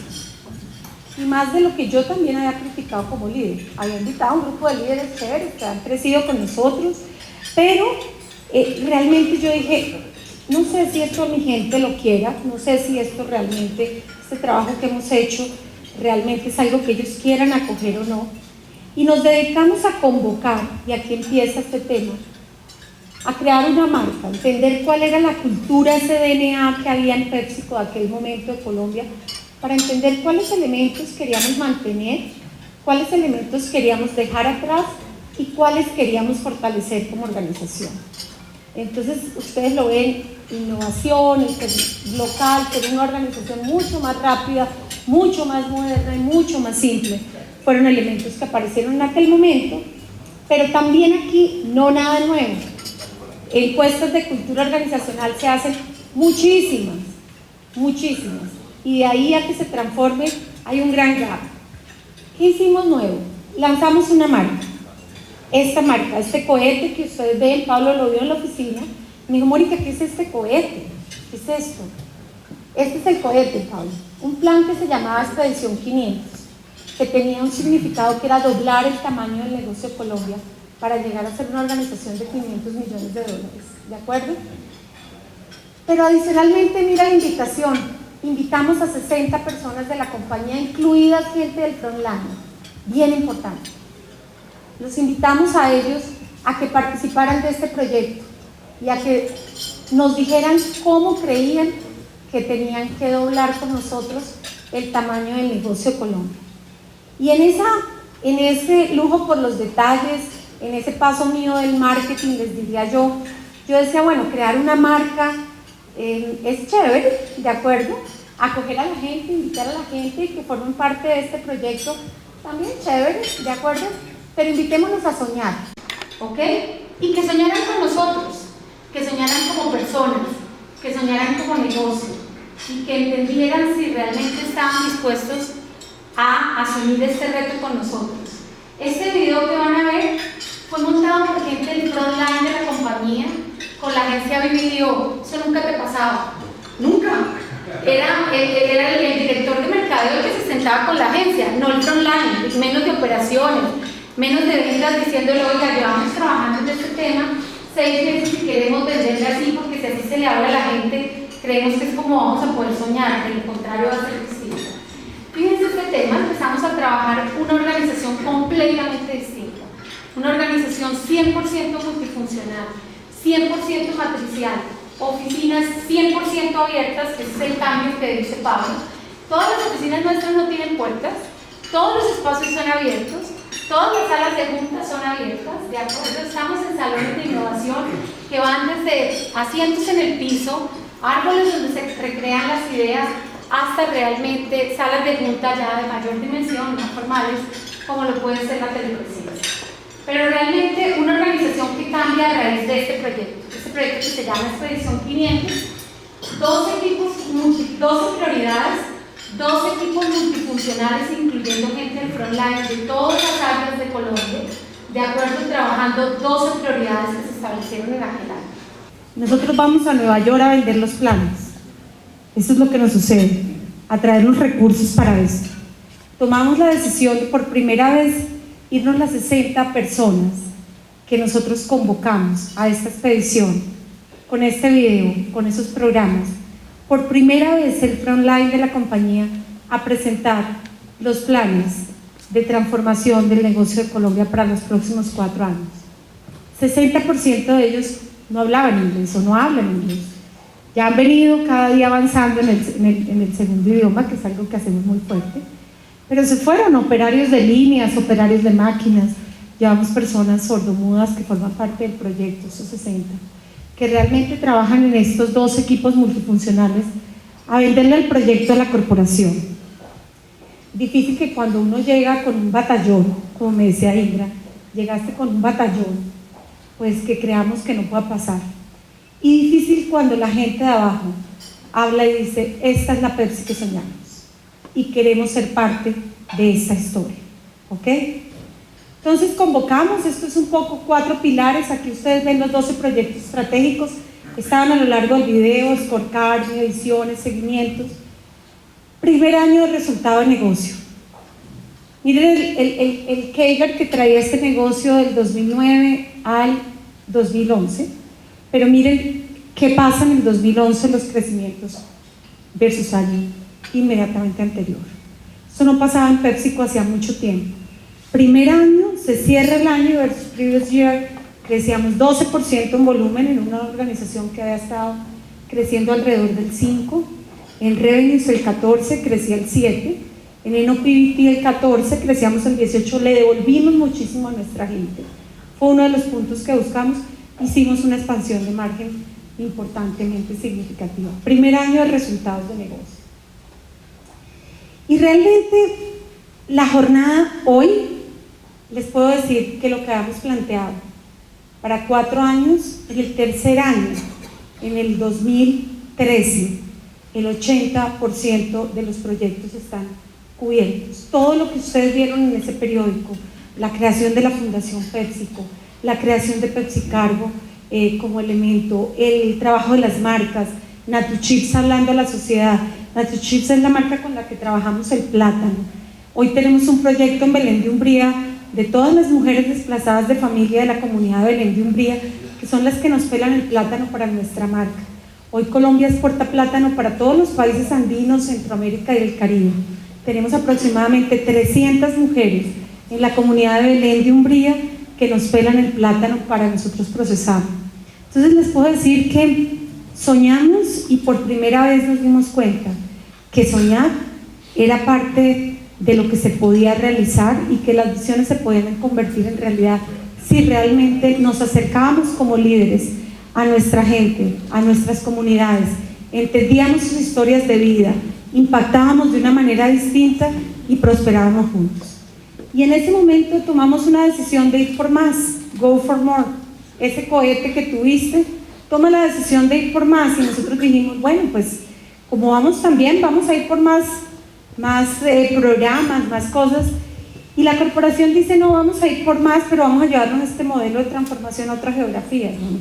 Y más de lo que yo también había criticado como líder. Había invitado a un grupo de líderes chéveres que han crecido con nosotros, pero realmente yo dije, no sé si esto mi gente lo quiera, no sé si esto realmente, este trabajo que hemos hecho, realmente es algo que ellos quieran acoger o no. Y nos dedicamos a convocar, y aquí empieza este tema, a crear una marca, entender cuál era la cultura, ese DNA que había en PepsiCo de aquel momento de Colombia, para entender cuáles elementos queríamos mantener, cuáles elementos queríamos dejar atrás y cuáles queríamos fortalecer como organización. Entonces, ustedes lo ven, innovación, el ser local, ser una organización mucho más rápida, mucho más moderna y mucho más simple. Fueron elementos que aparecieron en aquel momento, pero también aquí no nada nuevo. Encuestas de cultura organizacional se hacen muchísimas, y de ahí a que se transforme hay un gran gap. ¿Qué hicimos nuevo? Lanzamos una marca. Esta marca, este cohete que ustedes ven, Pablo lo vio en la oficina, me dijo, Mónica, ¿qué es este cohete? ¿Qué es esto? Este es el cohete, Pablo. Un plan que se llamaba Expedición 500, que tenía un significado que era doblar el tamaño del negocio de Colombia para llegar a ser una organización de 500 millones de dólares, ¿de acuerdo? Pero adicionalmente, mira la invitación, invitamos a 60 personas de la compañía, incluidas gente del frontline, bien importante. Los invitamos a ellos a que participaran de este proyecto y a que nos dijeran cómo creían que tenían que doblar con nosotros el tamaño del negocio de Colombia. Y en ese lujo por los detalles, en ese paso mío del marketing, les diría yo decía, bueno, crear una marca es chévere, ¿de acuerdo? Acoger a la gente, invitar a la gente que formen parte de este proyecto, también chévere, ¿de acuerdo? Pero invitémonos a soñar, ¿ok? Y que soñaran con nosotros, que soñaran como personas, que soñaran como negocio, y que entendieran si realmente estaban dispuestos a asumir este reto con nosotros. Este video que van a ver fue montado por gente del frontline de la compañía, con la agencia BBDO. Eso nunca te pasaba, nunca. Era el director de mercadeo el que se sentaba con la agencia, no el frontline, menos de operaciones, menos de ventas diciéndole, oiga, llevamos trabajando en este tema 6 meses y queremos venderle así porque si así se le habla a la gente, creemos que es como vamos a poder soñar, de lo contrario va a ser distinto. Fíjense este tema, empezamos a trabajar una organización completamente distinta, una organización 100% multifuncional, 100% matricial, oficinas 100% abiertas, ese es el cambio que dice Pablo. Todas las oficinas nuestras no tienen puertas, todos los espacios son abiertos, todas las salas de juntas son abiertas, ¿de acuerdo? Estamos en salones de innovación que van desde asientos en el piso, árboles donde se recrean las ideas, hasta realmente salas de junta ya de mayor dimensión, no formales, como lo puede ser la telepresidencia. Pero realmente una organización que cambia a raíz de este proyecto que se llama Expedición 500, 12 prioridades, 2 equipos multifuncionales, incluyendo gente del frontline de todas las áreas de Colombia, de acuerdo, trabajando 12 prioridades que se establecieron en aquel año. Nosotros vamos a Nueva York a vender los planes. Esto es lo que nos sucede, a traer los recursos para esto. Tomamos la decisión de por primera vez irnos las 60 personas que nosotros convocamos a esta expedición, con este video, con esos programas. Por primera vez el frontline de la compañía a presentar los planes de transformación del negocio de Colombia para los próximos 4 años. 60% de ellos no hablaban inglés o no hablan inglés. Ya han venido cada día avanzando en el segundo idioma, que es algo que hacemos muy fuerte, pero se fueron operarios de líneas, operarios de máquinas, llevamos personas sordomudas que forman parte del proyecto, esos 60, que realmente trabajan en estos 2 equipos multifuncionales a venderle el proyecto a la corporación. Difícil que cuando uno llega con un batallón, como me decía Indra, llegaste con un batallón, pues que creamos que no pueda pasar. Y difícil cuando la gente de abajo habla y dice, esta es la Pepsi que soñamos y queremos ser parte de esta historia, ¿ok? Entonces convocamos, esto es un poco 4 pilares, aquí ustedes ven los 12 proyectos estratégicos, estaban a lo largo del video, scorecard, mediciones, seguimientos. Primer año de resultado de negocio. Miren el CAGR que traía este negocio del 2009 al 2011, pero miren qué pasa en el 2011 los crecimientos versus año inmediatamente anterior. Eso no pasaba en PepsiCo hacía mucho tiempo. Primer año, se cierra el año versus previous year, crecíamos 12% en volumen en una organización que había estado creciendo alrededor del 5%, en revenues el 14%, crecía el 7%, en NOPBT el 14%, crecíamos el 18%, le devolvimos muchísimo a nuestra gente. Fue uno de los puntos que buscamos, hicimos una expansión de margen importantemente significativa. Primer año de resultados de negocio. Y realmente la jornada hoy, les puedo decir que lo que habíamos planteado para 4 años, en el tercer año, en el 2013, el 80% de los proyectos están cubiertos. Todo lo que ustedes vieron en ese periódico, la creación de la Fundación PepsiCo, la creación de PepsiCargo como elemento, el trabajo de las marcas, Natuchips hablando a la sociedad. Natuchips es la marca con la que trabajamos el plátano. Hoy tenemos un proyecto en Belén de Umbría de todas las mujeres desplazadas de familia de la comunidad de Belén de Umbría, que son las que nos pelan el plátano para nuestra marca. Hoy Colombia exporta plátano para todos los países andinos, Centroamérica y el Caribe. Tenemos aproximadamente 300 mujeres en la comunidad de Belén de Umbría que nos pelan el plátano para nosotros procesarlo. Entonces les puedo decir que soñamos y por primera vez nos dimos cuenta que soñar era parte de lo que se podía realizar y que las visiones se podían convertir en realidad si realmente nos acercábamos como líderes a nuestra gente, a nuestras comunidades, entendíamos sus historias de vida, impactábamos de una manera distinta y prosperábamos juntos. Y en ese momento tomamos una decisión de ir por más, go for more. Ese cohete que tuviste, toma la decisión de ir por más y nosotros dijimos, bueno, pues como vamos también, vamos a ir por más programas, más cosas. Y la corporación dice, no, vamos a ir por más, pero vamos a llevarnos este modelo de transformación a otras geografías, ¿no?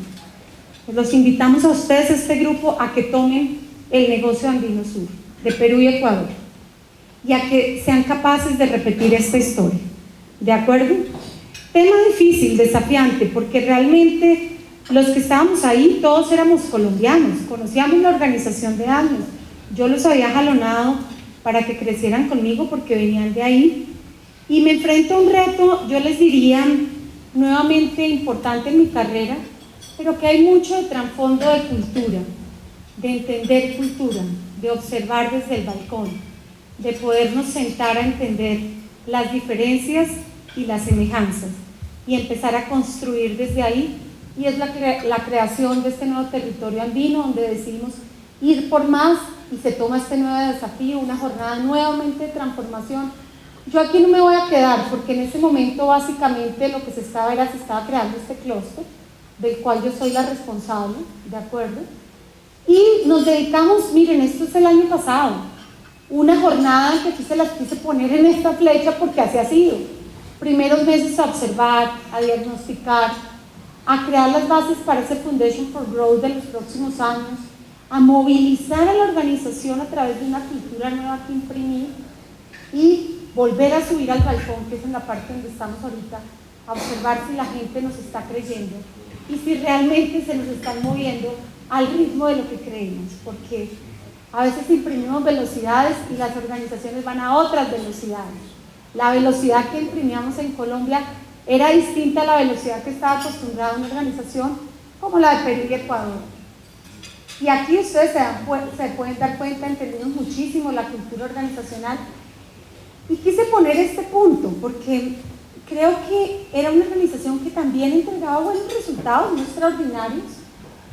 Pues los invitamos a ustedes, a este grupo, a que tomen el negocio andino sur, de Perú y Ecuador, y a que sean capaces de repetir esta historia, ¿de acuerdo? Tema difícil, desafiante, porque realmente los que estábamos ahí, todos éramos colombianos, conocíamos la organización de años. Yo los había jalonado para que crecieran conmigo porque venían de ahí. Y me enfrento a un reto, yo les diría, nuevamente importante en mi carrera, pero que hay mucho de trasfondo de cultura, de entender cultura, de observar desde el balcón, de podernos sentar a entender las diferencias y las semejanzas y empezar a construir desde ahí. Y es la creación de este nuevo territorio andino, donde decidimos ir por más y se toma este nuevo desafío, una jornada nuevamente de transformación. Yo aquí no me voy a quedar, porque en ese momento básicamente lo que se estaba creando este clúster, del cual yo soy la responsable, ¿de acuerdo? Y nos dedicamos, miren, esto es el año pasado, una jornada que aquí se las quise poner en esta flecha porque así ha sido. Primeros meses a observar, a diagnosticar, a crear las bases para ese Foundation for Growth de los próximos años, a movilizar a la organización a través de una cultura nueva que imprimir y volver a subir al balcón, que es en la parte donde estamos ahorita, a observar si la gente nos está creyendo y si realmente se nos están moviendo al ritmo de lo que creemos, porque a veces imprimimos velocidades y las organizaciones van a otras velocidades. La velocidad que imprimíamos en Colombia era distinta a la velocidad que estaba acostumbrada una organización como la de Perú y Ecuador. Y aquí ustedes se pueden dar cuenta, entendimos muchísimo la cultura organizacional. Y quise poner este punto porque creo que era una organización que también entregaba buenos resultados, no extraordinarios,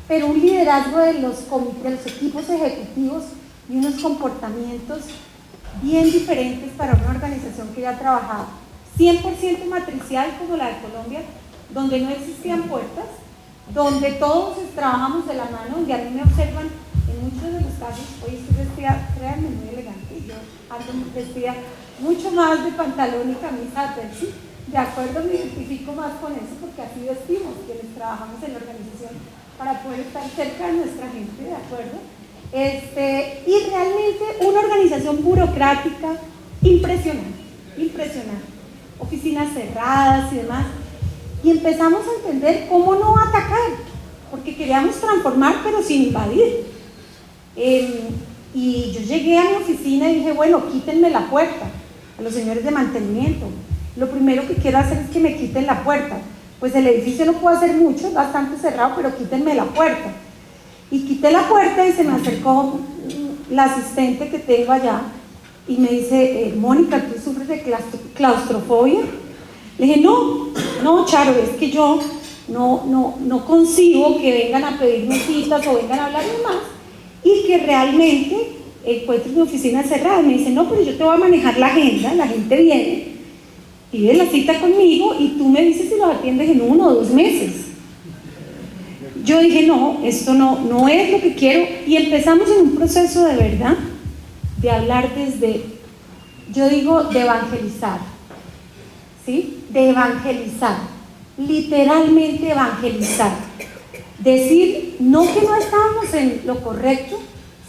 pero un liderazgo de los equipos ejecutivos y unos comportamientos bien diferentes para una organización que ya trabajaba 100% matricial como la de Colombia, donde no existían puertas, donde todos trabajamos de la mano, donde a mí me observan en muchos de los casos. Hoy estoy vestida, créanme, muy elegante, yo ando vestida mucho más de pantalón y camisa de Pepsi, de acuerdo, me identifico más con eso porque así vestimos quienes trabajamos en la organización para poder estar cerca de nuestra gente, de acuerdo. Y realmente una organización burocrática impresionante, oficinas cerradas y demás, y empezamos a entender cómo no atacar, porque queríamos transformar pero sin invadir. Y yo llegué a mi oficina y dije, bueno, quítenme la puerta a los señores de mantenimiento. Lo primero que quiero hacer es que me quiten la puerta. Pues el edificio no puedo hacer mucho, es bastante cerrado, pero quítenme la puerta. Y quité la puerta y se me acercó la asistente que tengo allá y me dice, Mónica, ¿tú sufres de claustrofobia? Le dije, no, Charo, es que yo no concibo que vengan a pedirme citas o vengan a hablarme más y que realmente encuentre mi oficina cerrada. Me dice, no, pero yo te voy a manejar la agenda, la gente viene, pide la cita conmigo y tú me dices si los atiendes en 1 o 2 meses. Yo dije, no, esto no es lo que quiero, y empezamos en un proceso de verdad, de hablar desde, yo digo, de evangelizar, ¿sí? De evangelizar, literalmente evangelizar. Decir, no que no estábamos en lo correcto,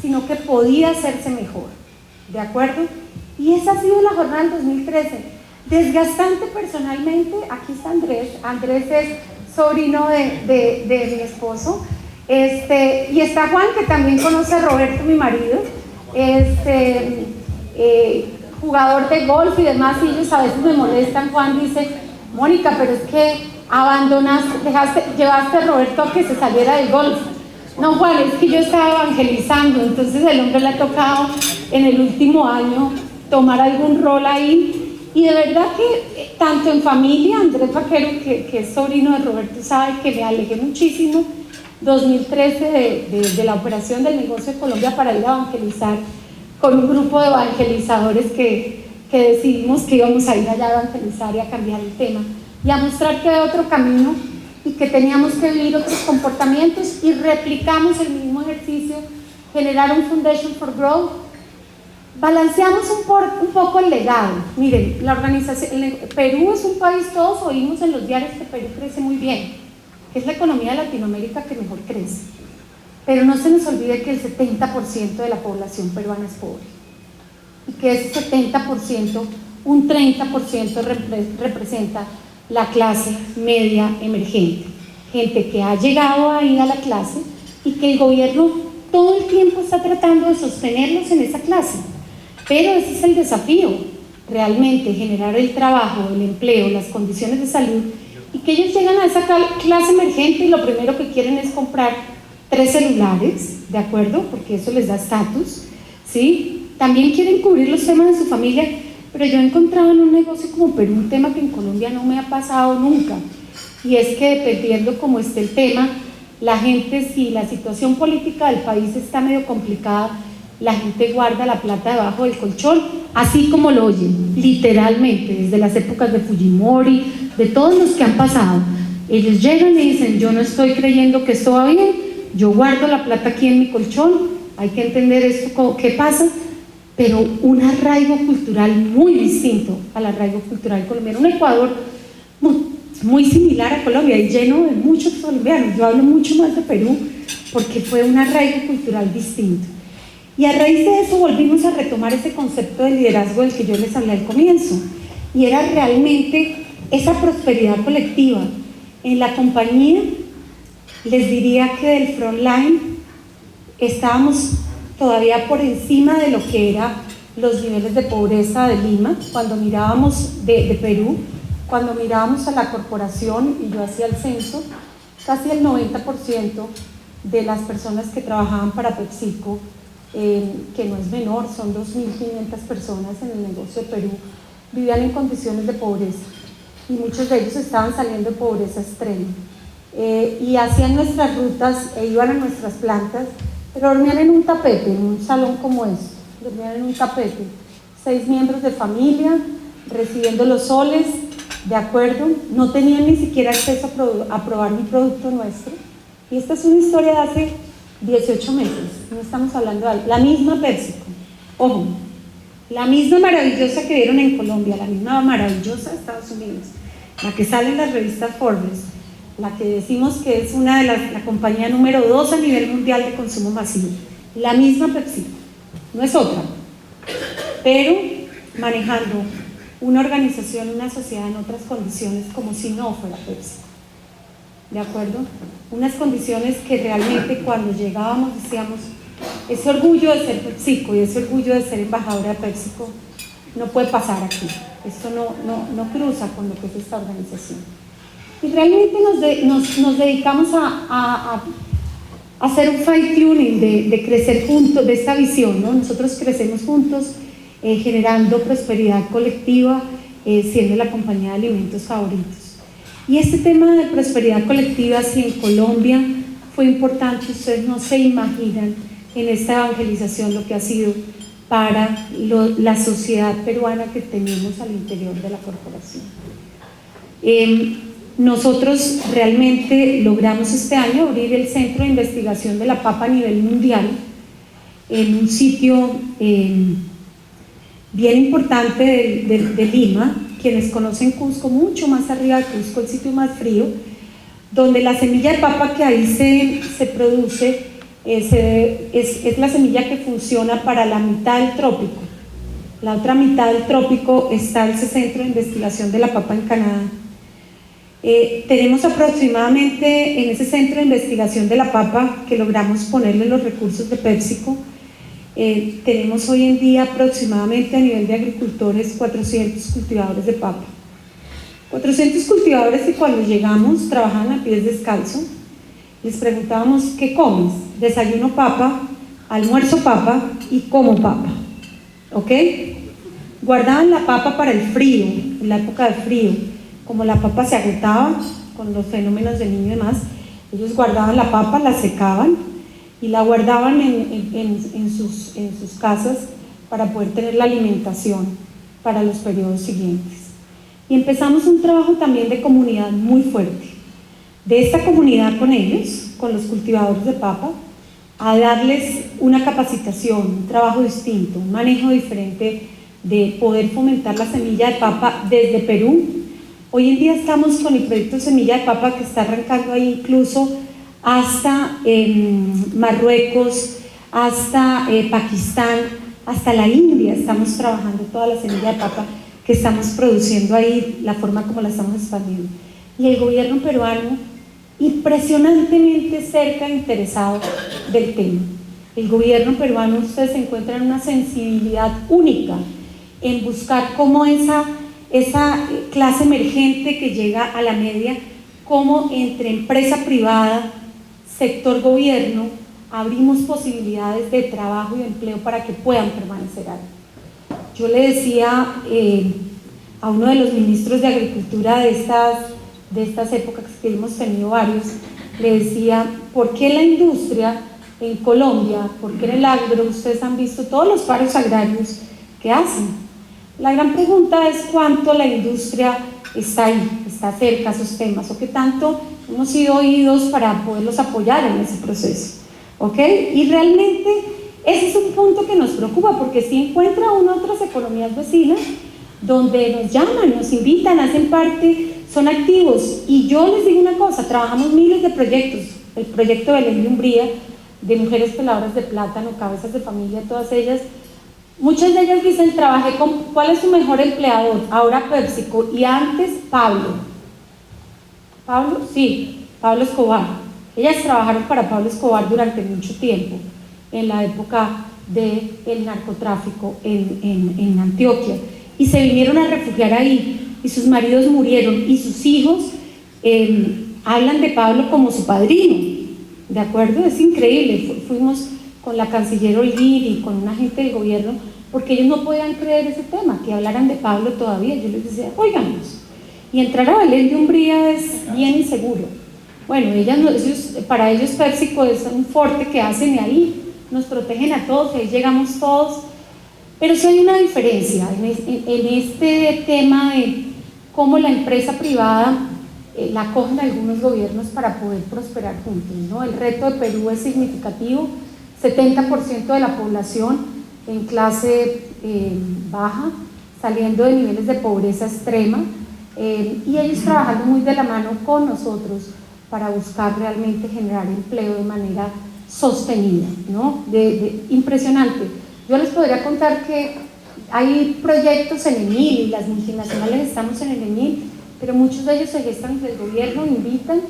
sino que podía hacerse mejor, ¿de acuerdo? Y esa ha sido la jornada del 2013. Desgastante personalmente. Aquí está Andrés es sobrino de mi esposo, y está Juan, que también conoce a Roberto, mi marido, jugador de golf y demás, y ellos a veces me molestan. Juan dice, Mónica, pero es que llevaste a Roberto a que se saliera del golf. No, Juan, es que yo estaba evangelizando, entonces el hombre le ha tocado en el último año tomar algún rol ahí. Y de verdad que tanto en familia, Andrés Vaquero, que es sobrino de Roberto, sabe que me alejé muchísimo 2013 de la operación del negocio de Colombia para ir a evangelizar con un grupo de evangelizadores que decidimos que íbamos a ir allá a evangelizar y a cambiar el tema y a mostrar que hay otro camino y que teníamos que vivir otros comportamientos, y replicamos el mismo ejercicio, generar un Foundation for Growth. Balanceamos un poco el legado. Miren, la organización, Perú es un país, todos oímos en los diarios que Perú crece muy bien, que es la economía de Latinoamérica que mejor crece, pero no se nos olvide que el 70% de la población peruana es pobre y que ese 70%, un 30% representa la clase media emergente, gente que ha llegado ahí a la clase y que el gobierno todo el tiempo está tratando de sostenerlos en esa clase. Pero ese es el desafío, realmente generar el trabajo, el empleo, las condiciones de salud, y que ellos llegan a esa clase emergente y lo primero que quieren es comprar 3 celulares, ¿de acuerdo? Porque eso les da estatus, ¿sí? También quieren cubrir los temas de su familia, pero yo he encontrado en un negocio como Perú un tema que en Colombia no me ha pasado nunca, y es que dependiendo cómo esté el tema, la gente, si la situación política del país está medio complicada, la gente guarda la plata debajo del colchón, así como lo oyen, literalmente, desde las épocas de Fujimori, de todos los que han pasado. Ellos llegan y dicen, yo no estoy creyendo que esto va bien, yo guardo la plata aquí en mi colchón, hay que entender esto, qué pasa, pero un arraigo cultural muy distinto al arraigo cultural colombiano. Un Ecuador muy similar a Colombia y lleno de muchos colombianos. Yo hablo mucho más de Perú porque fue un arraigo cultural distinto. Y a raíz de eso volvimos a retomar ese concepto de liderazgo del que yo les hablé al comienzo, y era realmente esa prosperidad colectiva. En la compañía les diría que del frontline estábamos todavía por encima de lo que eran los niveles de pobreza de Lima, cuando mirábamos de Perú, cuando mirábamos a la corporación, y yo hacía el censo, casi el 90% de las personas que trabajaban para PepsiCo, que no es menor, son 2.500 personas en el negocio de Perú, vivían en condiciones de pobreza, y muchos de ellos estaban saliendo de pobreza extrema, y hacían nuestras rutas e iban a nuestras plantas, pero dormían en un tapete, en un salón como este, dormían en un tapete, 6 miembros de familia, recibiendo los soles, ¿de acuerdo? No tenían ni siquiera acceso a probar mi producto nuestro, y esta es una historia de hace 18 meses, no estamos hablando de algo. La misma PepsiCo, ojo, la misma maravillosa que vieron en Colombia, la misma maravillosa de Estados Unidos, la que sale en las revistas Forbes, la que decimos que es una de la compañía número 2 a nivel mundial de consumo masivo, la misma PepsiCo, no es otra, pero manejando una organización, una sociedad en otras condiciones como si no fuera PepsiCo. ¿De acuerdo? Unas condiciones que realmente cuando llegábamos decíamos, ese orgullo de ser PepsiCo y ese orgullo de ser embajadora de PepsiCo no puede pasar aquí, esto no cruza con lo que es esta organización. Y realmente nos dedicamos a hacer un fine tuning de crecer juntos, de esta visión, ¿no? Nosotros crecemos juntos, generando prosperidad colectiva, siendo la compañía de alimentos favoritos. Y este tema de prosperidad colectiva, si en Colombia fue importante, ustedes no se imaginan en esta evangelización lo que ha sido para la sociedad peruana que tenemos al interior de la corporación. Nosotros realmente logramos este año abrir el Centro de Investigación de la Papa a nivel mundial, en un sitio bien importante de Lima. Quienes conocen Cusco, mucho más arriba de Cusco, el sitio más frío, donde la semilla de papa que ahí se produce es la semilla que funciona para la mitad del trópico. La otra mitad del trópico está ese Centro de Investigación de la Papa en Canadá. Tenemos aproximadamente en ese Centro de Investigación de la Papa, que logramos ponerle los recursos de PepsiCo, tenemos hoy en día aproximadamente a nivel de agricultores 400 cultivadores de papa. 400 cultivadores que cuando llegamos trabajaban a pies descalzos. Les preguntábamos, ¿qué comes? Desayuno papa, almuerzo papa y como papa. ¿Ok? Guardaban la papa para el frío, en la época de frío. Como la papa se agotaba con los fenómenos del Niño y demás, ellos guardaban la papa, la secaban y la guardaban en sus casas para poder tener la alimentación para los periodos siguientes. Y empezamos un trabajo también de comunidad muy fuerte, de esta comunidad con ellos, con los cultivadores de papa, a darles una capacitación, un trabajo distinto, un manejo diferente de poder fomentar la semilla de papa desde Perú. Hoy en día estamos con el proyecto Semilla de Papa que está arrancando ahí incluso hasta Marruecos, hasta Pakistán, hasta la India. Estamos trabajando toda la semilla de papa que estamos produciendo ahí, la forma como la estamos expandiendo. Y el gobierno peruano impresionantemente cerca e interesado del tema. El gobierno peruano, ustedes encuentran una sensibilidad única en buscar cómo esa clase emergente que llega a la media, cómo entre empresa privada, sector gobierno, abrimos posibilidades de trabajo y de empleo para que puedan permanecer ahí. Yo le decía a uno de los ministros de Agricultura de estas épocas, que hemos tenido varios, le decía, ¿por qué la industria en Colombia, por qué en el agro, ustedes han visto todos los paros agrarios que hacen? La gran pregunta es cuánto la industria está ahí, está cerca a esos temas, o qué tanto hemos sido oídos para poderlos apoyar en ese proceso, ¿ok? Y realmente ese es un punto que nos preocupa, porque si encuentra uno otras economías vecinas donde nos llaman, nos invitan, hacen parte, son activos. Y yo les digo una cosa, trabajamos miles de proyectos, el proyecto Belén de Umbría, de mujeres peladoras de plátano, cabezas de familia, todas ellas. Muchas de ellas dicen, trabajé con, ¿cuál es su mejor empleador? Ahora PepsiCo, y antes Pablo. Pablo, sí, Pablo Escobar. Ellas trabajaron para Pablo Escobar durante mucho tiempo, en la época del narcotráfico en Antioquia, y se vinieron a refugiar ahí, y sus maridos murieron, y sus hijos hablan de Pablo como su padrino, ¿de acuerdo? Es increíble. Fuimos con la canciller Olguín y con una gente del gobierno, porque ellos no podían creer ese tema, que hablaran de Pablo todavía. Yo les decía, óiganos, y entrar a Belén de Umbría es bien inseguro. Bueno, para ellos PepsiCo es un fuerte que hacen, y ahí nos protegen a todos, ahí llegamos todos. Pero sí hay una diferencia en este tema de cómo la empresa privada la acogen algunos gobiernos para poder prosperar juntos, ¿no? El reto de Perú es significativo, 70% de la población en clase baja, saliendo de niveles de pobreza extrema, y ellos trabajando muy de la mano con nosotros para buscar realmente generar empleo de manera sostenida, ¿no? Impresionante. Yo les podría contar que hay proyectos en EMIL, y las multinacionales estamos en el EMIL, pero muchos de ellos se gestan desde el gobierno, invitan,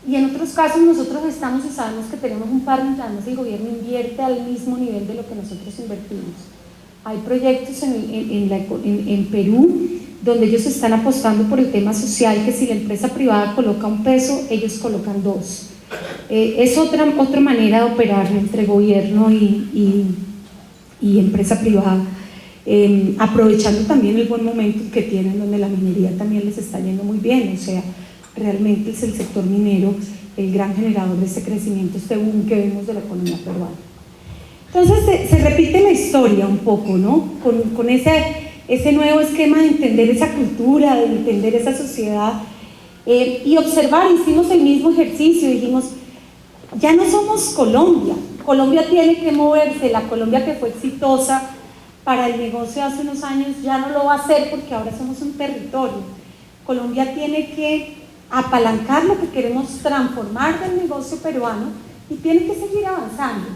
y en otros casos nosotros estamos y sabemos que tenemos un partner, además el gobierno invierte al mismo nivel de lo que nosotros invertimos. Hay proyectos en Perú donde ellos están apostando por el tema social, que si la empresa privada coloca $1, ellos colocan 2. Es otra manera de operar entre gobierno y empresa privada, aprovechando también el buen momento que tienen, donde la minería también les está yendo muy bien. O sea, realmente es el sector minero el gran generador de ese crecimiento, este boom que vemos de la economía peruana. Entonces se repite la historia un poco, ¿no? Con ese nuevo esquema de entender esa cultura, de entender esa sociedad, y observar. Hicimos el mismo ejercicio, dijimos, ya no somos Colombia. Colombia tiene que moverse. La Colombia que fue exitosa para el negocio hace unos años ya no lo va a hacer, porque ahora somos un territorio. Colombia tiene que apalancar lo que queremos transformar del negocio peruano, y tiene que seguir avanzando,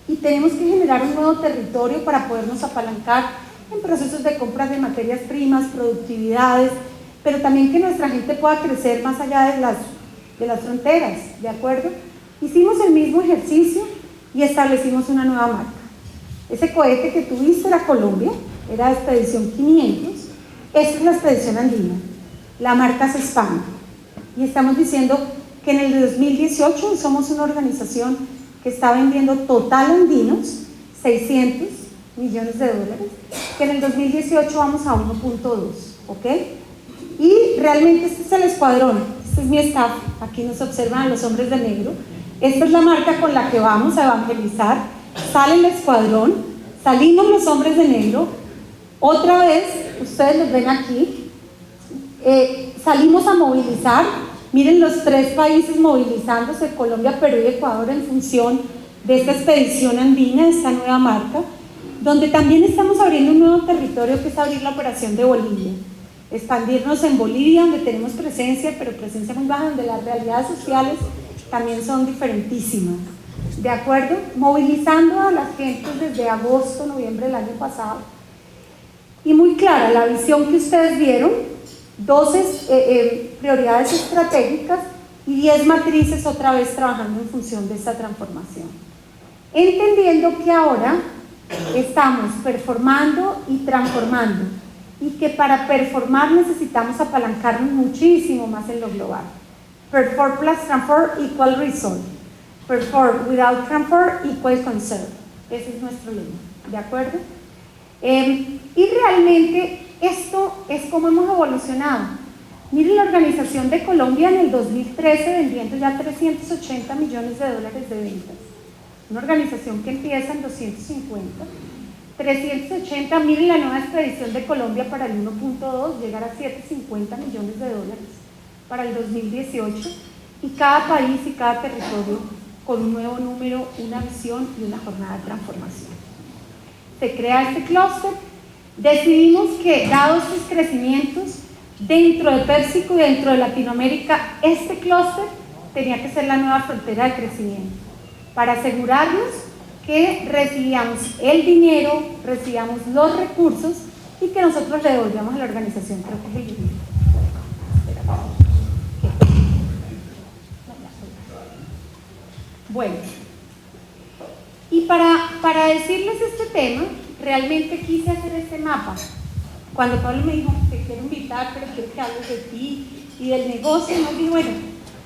y tenemos que generar un nuevo territorio para podernos apalancar en procesos de compras de materias primas, productividades, pero también que nuestra gente pueda crecer más allá de las fronteras, ¿de acuerdo? Hicimos el mismo ejercicio y establecimos una nueva marca. Ese cohete que tuviste era Colombia, era Expedición 500, esta es la Expedición Andina, la marca se expande, y estamos diciendo que en el 2018 somos una organización que está vendiendo total andinos, $600 millones, que en el 2018 vamos a 1.2, ¿ok? Y realmente este es el escuadrón, este es mi staff, aquí nos observan los hombres de negro, esta es la marca con la que vamos a evangelizar. Sale el escuadrón, salimos los hombres de negro, otra vez, ustedes los ven aquí, salimos a movilizar. Miren los 3 países movilizándose, Colombia, Perú y Ecuador, en función de esta expedición andina, esta nueva marca, donde también estamos abriendo un nuevo territorio, que es abrir la operación de Bolivia, expandirnos en Bolivia, donde tenemos presencia, pero presencia muy baja, donde las realidades sociales también son diferentísimas, ¿de acuerdo? Movilizando a las gentes desde agosto, noviembre del año pasado. y muy clara la visión que ustedes vieron, 12 prioridades estratégicas y 10 matrices otra vez trabajando en función de esta transformación. Entendiendo que ahora estamos performando y transformando, y que para performar necesitamos apalancarnos muchísimo más en lo global. Perform plus transform equal result. Perform without transform equal conserve. Ese es nuestro lema, ¿de acuerdo? Y realmente esto es como hemos evolucionado. Miren la Organización de Colombia en el 2013 vendiendo ya 380 millones de dólares de ventas. Una organización que empieza en 250, 380, miren la nueva expedición de Colombia para el 1.2, llegar a 750 millones de dólares para el 2018, y cada país y cada territorio con un nuevo número, una visión y una jornada de transformación. Se crea este clúster, decidimos que dados sus crecimientos dentro de PepsiCo y dentro de Latinoamérica, este clúster tenía que ser la nueva frontera de crecimiento, para asegurarnos que recibíamos el dinero, recibíamos los recursos y que nosotros le devolvíamos a la organización. Creo que es el dinero. Bueno, y para decirles este tema, realmente quise hacer este mapa. Cuando Pablo me dijo, te quiero invitar, pero quiero que hables de ti y del negocio, nos dije, bueno,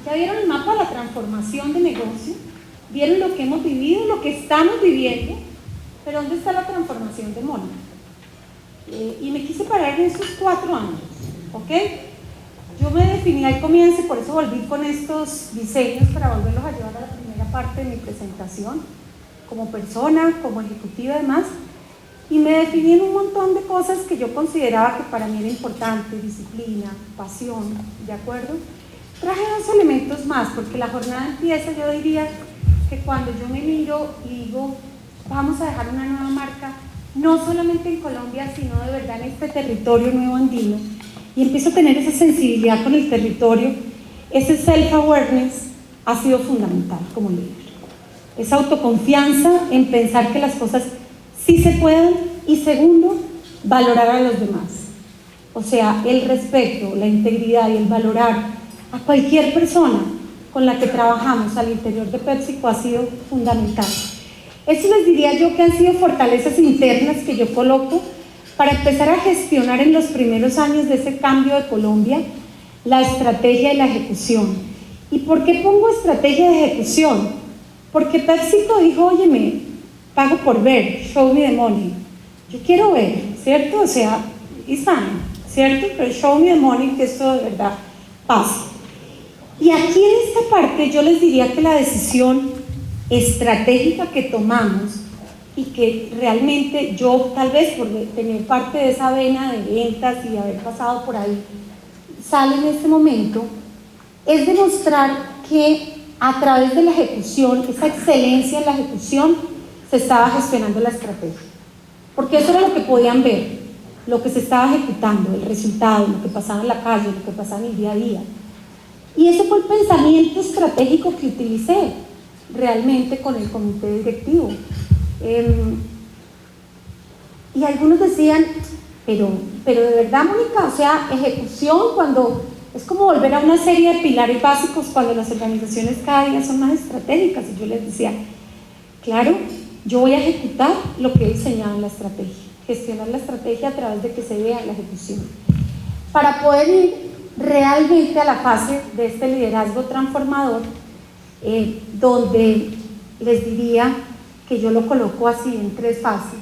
¿ya vieron el mapa de la transformación de negocio? ¿Vieron lo que hemos vivido, lo que estamos viviendo? Pero ¿dónde está la transformación de Mónica? Y me quise parar en esos 4 años, ¿ok? Yo me definí al comienzo, por eso volví con estos diseños para volverlos a llevar a la primera parte de mi presentación, como persona, como ejecutiva y demás, y me definí en un montón de cosas que yo consideraba que para mí era importante: disciplina, pasión, ¿de acuerdo? Traje 2 elementos más, porque la jornada empieza, yo diría, que cuando yo me miro y digo, vamos a dejar una nueva marca, no solamente en Colombia, sino de verdad en este territorio nuevo andino, y empiezo a tener esa sensibilidad con el territorio, ese self-awareness ha sido fundamental como líder. Esa autoconfianza en pensar que las cosas sí se pueden, y segundo, valorar a los demás. O sea, el respeto, la integridad y el valorar a cualquier persona con la que trabajamos al interior de PepsiCo ha sido fundamental. Eso les diría yo que han sido fortalezas internas que yo coloco para empezar a gestionar en los primeros años de ese cambio de Colombia la estrategia y la ejecución. ¿Y por qué pongo estrategia de ejecución? Porque PepsiCo dijo, óyeme, pago por ver, show me the money. Yo quiero ver, ¿cierto? O sea, it's fine, ¿cierto? Pero show me the money, que esto de verdad pase. Y aquí en esta parte yo les diría que la decisión estratégica que tomamos, y que realmente yo, tal vez por tener parte de esa vena de ventas y haber pasado por ahí, sale en este momento, es demostrar que a través de la ejecución, esa excelencia en la ejecución, se estaba gestionando la estrategia. Porque eso era lo que podían ver, lo que se estaba ejecutando, el resultado, lo que pasaba en la calle, lo que pasaba en el día a día. Y ese fue el pensamiento estratégico que utilicé realmente con el comité directivo. Y algunos decían, pero de verdad, Mónica, o sea, ejecución, cuando es como volver a una serie de pilares básicos cuando las organizaciones cada día son más estratégicas. Y yo les decía, claro, yo voy a ejecutar lo que he diseñado en la estrategia, gestionar la estrategia a través de que se vea la ejecución, para poder ir realmente a la fase de este liderazgo transformador, donde les diría que yo lo coloco así en 3 fases.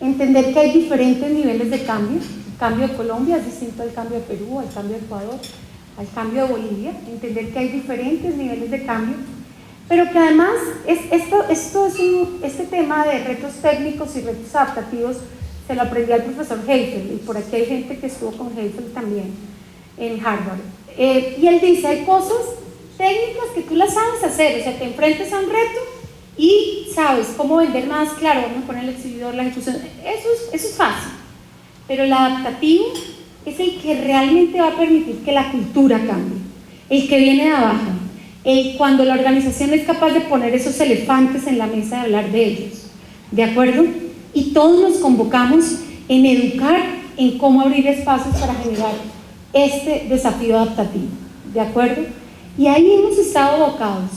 Entender que hay diferentes niveles de cambio. El cambio de Colombia es distinto al cambio de Perú, al cambio de Ecuador, al cambio de Bolivia. Entender que hay diferentes niveles de cambio, pero que además este tema de retos técnicos y retos adaptativos se lo aprendí al profesor Heifel, y por aquí hay gente que estuvo con Heifel también en Harvard. Y él dice, hay cosas técnicas que tú las sabes hacer, o sea, te enfrentas a un reto y sabes cómo vender más, claro, vamos a poner el exhibidor, la ejecución, eso es fácil, pero el adaptativo es el que realmente va a permitir que la cultura cambie, el que viene de abajo, cuando la organización es capaz de poner esos elefantes en la mesa y hablar de ellos, ¿de acuerdo? Y todos nos convocamos en educar en cómo abrir espacios para generar este desafío adaptativo, ¿de acuerdo? Y ahí hemos estado abocados,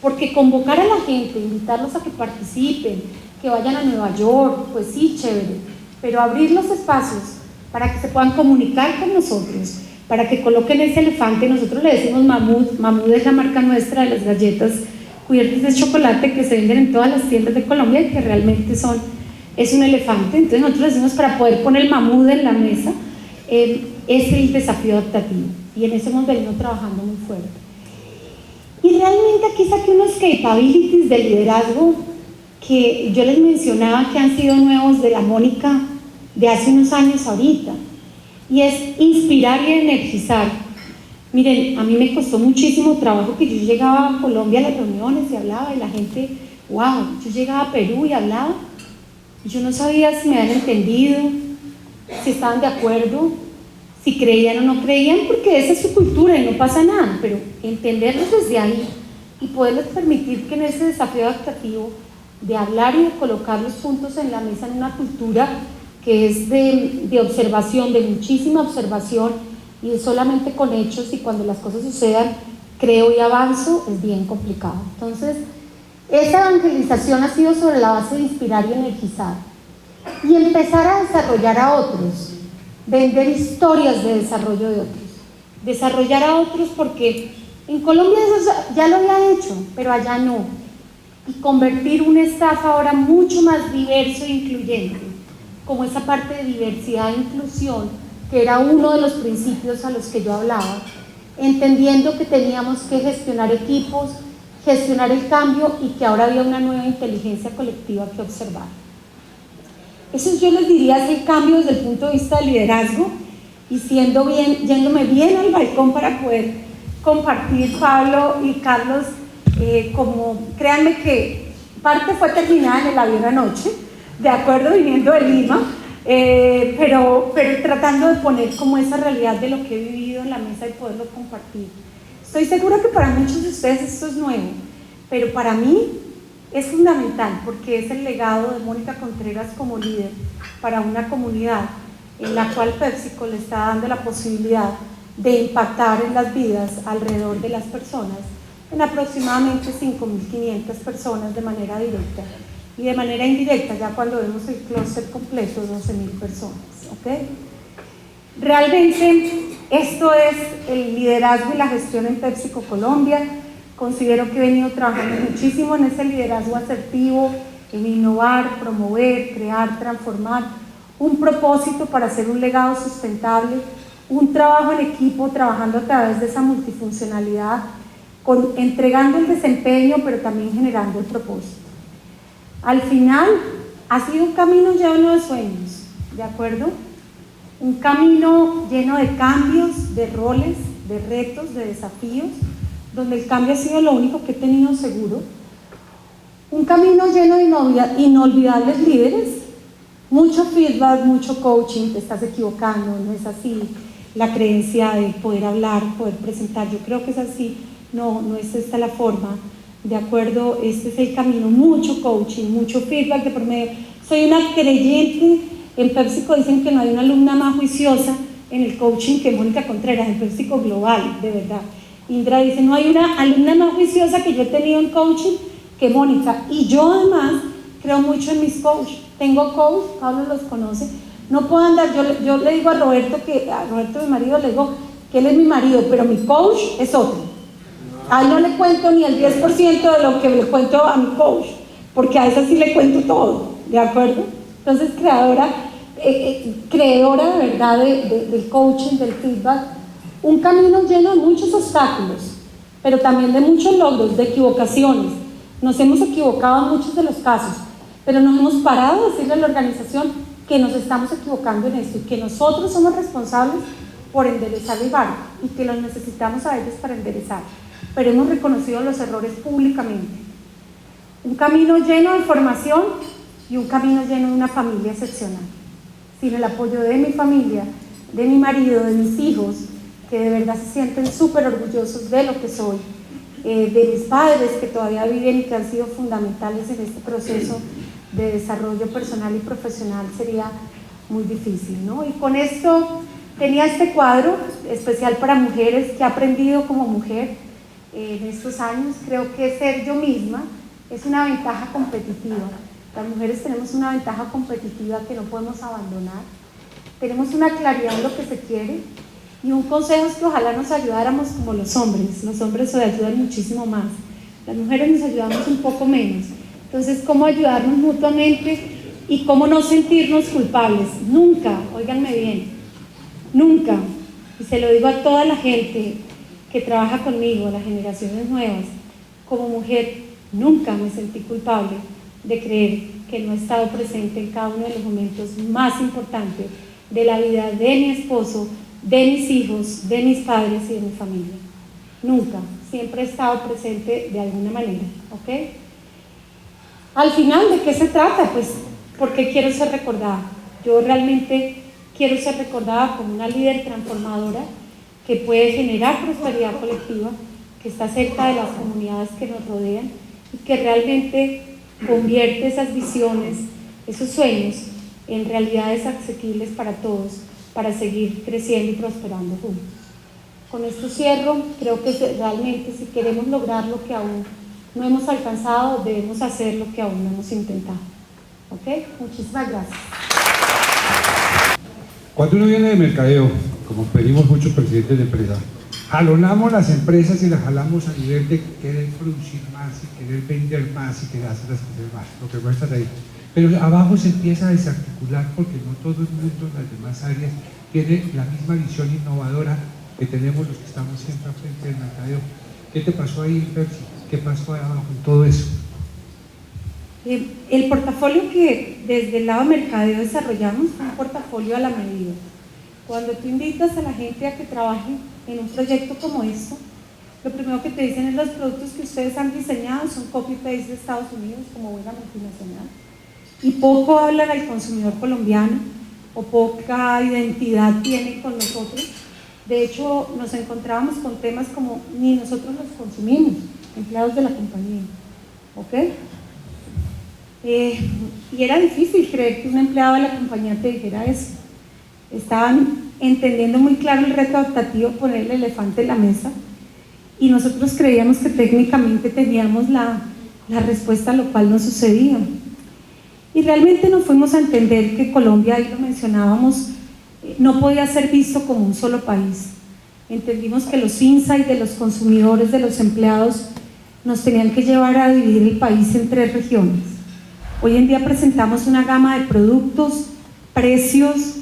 porque convocar a la gente, invitarlos a que participen, que vayan a Nueva York, pues sí, chévere, pero abrir los espacios para que se puedan comunicar con nosotros, para que coloquen ese elefante. Nosotros le decimos Mamut. Mamut es la marca nuestra de las galletas cubiertas de chocolate que se venden en todas las tiendas de Colombia y que realmente es un elefante. Entonces nosotros decimos, para poder poner el mamut en la mesa, es el desafío adaptativo, y en eso hemos venido trabajando muy fuerte. Y realmente aquí saqué unos capabilities de liderazgo que yo les mencionaba que han sido nuevos de la Mónica de hace unos años ahorita, y es inspirar y energizar. Miren, a mí me costó muchísimo trabajo, que yo llegaba a Colombia a las reuniones y hablaba, y la gente, wow, yo llegaba a Perú y hablaba, y yo no sabía si me habían entendido, si estaban de acuerdo, si creían o no creían, porque esa es su cultura y no pasa nada, pero entenderlos desde ahí y poderles permitir que en ese desafío adaptativo de hablar y de colocar los puntos en la mesa en una cultura que es de observación, de muchísima observación, y de solamente con hechos, y cuando las cosas sucedan creo y avanzo, es bien complicado. Entonces esa evangelización ha sido sobre la base de inspirar y energizar, y empezar a desarrollar a otros, vender historias de desarrollo de otros, desarrollar a otros, porque en Colombia eso ya lo había hecho, pero allá no, y convertir un staff ahora mucho más diverso e incluyente, como esa parte de diversidad e inclusión, que era uno de los principios a los que yo hablaba, entendiendo que teníamos que gestionar equipos, gestionar el cambio, y que ahora había una nueva inteligencia colectiva que observar. Eso yo les diría es el cambio desde el punto de vista del liderazgo, y yéndome bien al balcón para poder compartir, Pablo y Carlos, como créanme que parte fue terminada en el avión anoche, de acuerdo, viniendo de Lima, pero tratando de poner como esa realidad de lo que he vivido en la mesa y poderlo compartir. Estoy segura que para muchos de ustedes esto es nuevo, pero para mí es fundamental, porque es el legado de Mónica Contreras como líder para una comunidad en la cual PepsiCo le está dando la posibilidad de impactar en las vidas alrededor de las personas, en aproximadamente 5.500 personas de manera directa, y de manera indirecta, ya cuando vemos el clúster completo, 12.000 personas, ¿ok? Realmente esto es el liderazgo y la gestión en PepsiCo Colombia. Considero que he venido trabajando muchísimo en ese liderazgo asertivo, en innovar, promover, crear, transformar, un propósito para hacer un legado sustentable, un trabajo en equipo, trabajando a través de esa multifuncionalidad, entregando el desempeño, pero también generando el propósito. Al final ha sido un camino lleno de sueños, ¿de acuerdo? Un camino lleno de cambios, de roles, de retos, de desafíos, donde el cambio ha sido lo único que he tenido seguro. Un camino lleno de inolvidables líderes, mucho feedback, mucho coaching, te estás equivocando, no es así, la creencia de poder hablar, poder presentar, yo creo que es así, no es esta la forma, de acuerdo, este es el camino, mucho coaching, mucho feedback de por medio. Soy una creyente, en PepsiCo dicen que no hay una alumna más juiciosa en el coaching que Mónica Contreras, en PepsiCo Global, de verdad. Indra dice, no hay una alumna más juiciosa que yo he tenido en coaching que Mónica, y yo además creo mucho en mis coaches. Tengo coach, Pablo los conoce, no puedo andar, yo le digo a Roberto, mi marido, le digo que él es mi marido, pero mi coach es otro. A él no le cuento ni el 10% de lo que le cuento a mi coach, porque a esa sí le cuento todo, ¿de acuerdo? Entonces, creadora de verdad del coaching, del feedback, un camino lleno de muchos obstáculos, pero también de muchos logros, de equivocaciones. Nos hemos equivocado en muchos de los casos, pero nos hemos parado a decirle a la organización que nos estamos equivocando en esto y que nosotros somos responsables por enderezar el barco y que los necesitamos a ellos para enderezar, pero hemos reconocido los errores públicamente. Un camino lleno de formación y un camino lleno de una familia excepcional. Sin el apoyo de mi familia, de mi marido, de mis hijos, que de verdad se sienten súper orgullosos de lo que soy, de mis padres que todavía viven y que han sido fundamentales en este proceso de desarrollo personal y profesional, sería muy difícil, ¿no? Y con esto tenía este cuadro especial para mujeres que he aprendido como mujer en estos años. Creo que ser yo misma es una ventaja competitiva. Las mujeres tenemos una ventaja competitiva que no podemos abandonar. Tenemos una claridad en lo que se quiere, y un consejo es que ojalá nos ayudáramos como los hombres. Los hombres se ayudan muchísimo más, las mujeres nos ayudamos un poco menos. Entonces, ¿cómo ayudarnos mutuamente y cómo no sentirnos culpables? Nunca, óiganme bien, nunca, y se lo digo a toda la gente que trabaja conmigo, las generaciones nuevas, como mujer nunca me sentí culpable de creer que no he estado presente en cada uno de los momentos más importantes de la vida de mi esposo, de mis hijos, de mis padres y de mi familia. Nunca, siempre he estado presente de alguna manera, ¿ok? Al final, ¿de qué se trata? Pues, porque quiero ser recordada. Yo realmente quiero ser recordada como una líder transformadora que puede generar prosperidad colectiva, que está cerca de las comunidades que nos rodean y que realmente convierte esas visiones, esos sueños, en realidades asequibles para todos, para seguir creciendo y prosperando juntos. Con esto cierro. Creo que realmente, si queremos lograr lo que aún no hemos alcanzado, debemos hacer lo que aún no hemos intentado. ¿Ok? Muchísimas gracias. Cuando uno viene de mercadeo, como pedimos muchos presidentes de empresas, jalonamos las empresas y las jalamos a nivel de querer producir más y querer vender más y querer hacer las cosas más, lo que cuesta ahí. Pero abajo se empieza a desarticular porque no todo el mundo en las demás áreas tiene la misma visión innovadora que tenemos los que estamos siempre al frente del mercadeo. ¿Qué te pasó ahí, Pepsi? ¿Qué pasó ahí abajo en todo eso? El portafolio que desde el lado de mercadeo desarrollamos fue un portafolio a la medida. Cuando tú invitas a la gente a que trabaje en un proyecto como esto, lo primero que te dicen es: los productos que ustedes han diseñado son copy-paste de Estados Unidos como buena multinacional, y poco hablan al consumidor colombiano o poca identidad tienen con nosotros. De hecho, nos encontrábamos con temas como ni nosotros los consumimos, empleados de la compañía, ¿ok? Y era difícil creer que un empleado de la compañía te dijera eso. Estaban entendiendo muy claro el reto adaptativo, poner el elefante en la mesa, y nosotros creíamos que técnicamente teníamos la respuesta, a lo cual no sucedía. Y realmente nos fuimos a entender que Colombia, ahí lo mencionábamos, no podía ser visto como un solo país. Entendimos que los insights de los consumidores, de los empleados, nos tenían que llevar a dividir el país en 3 regiones. Hoy en día presentamos una gama de productos, precios,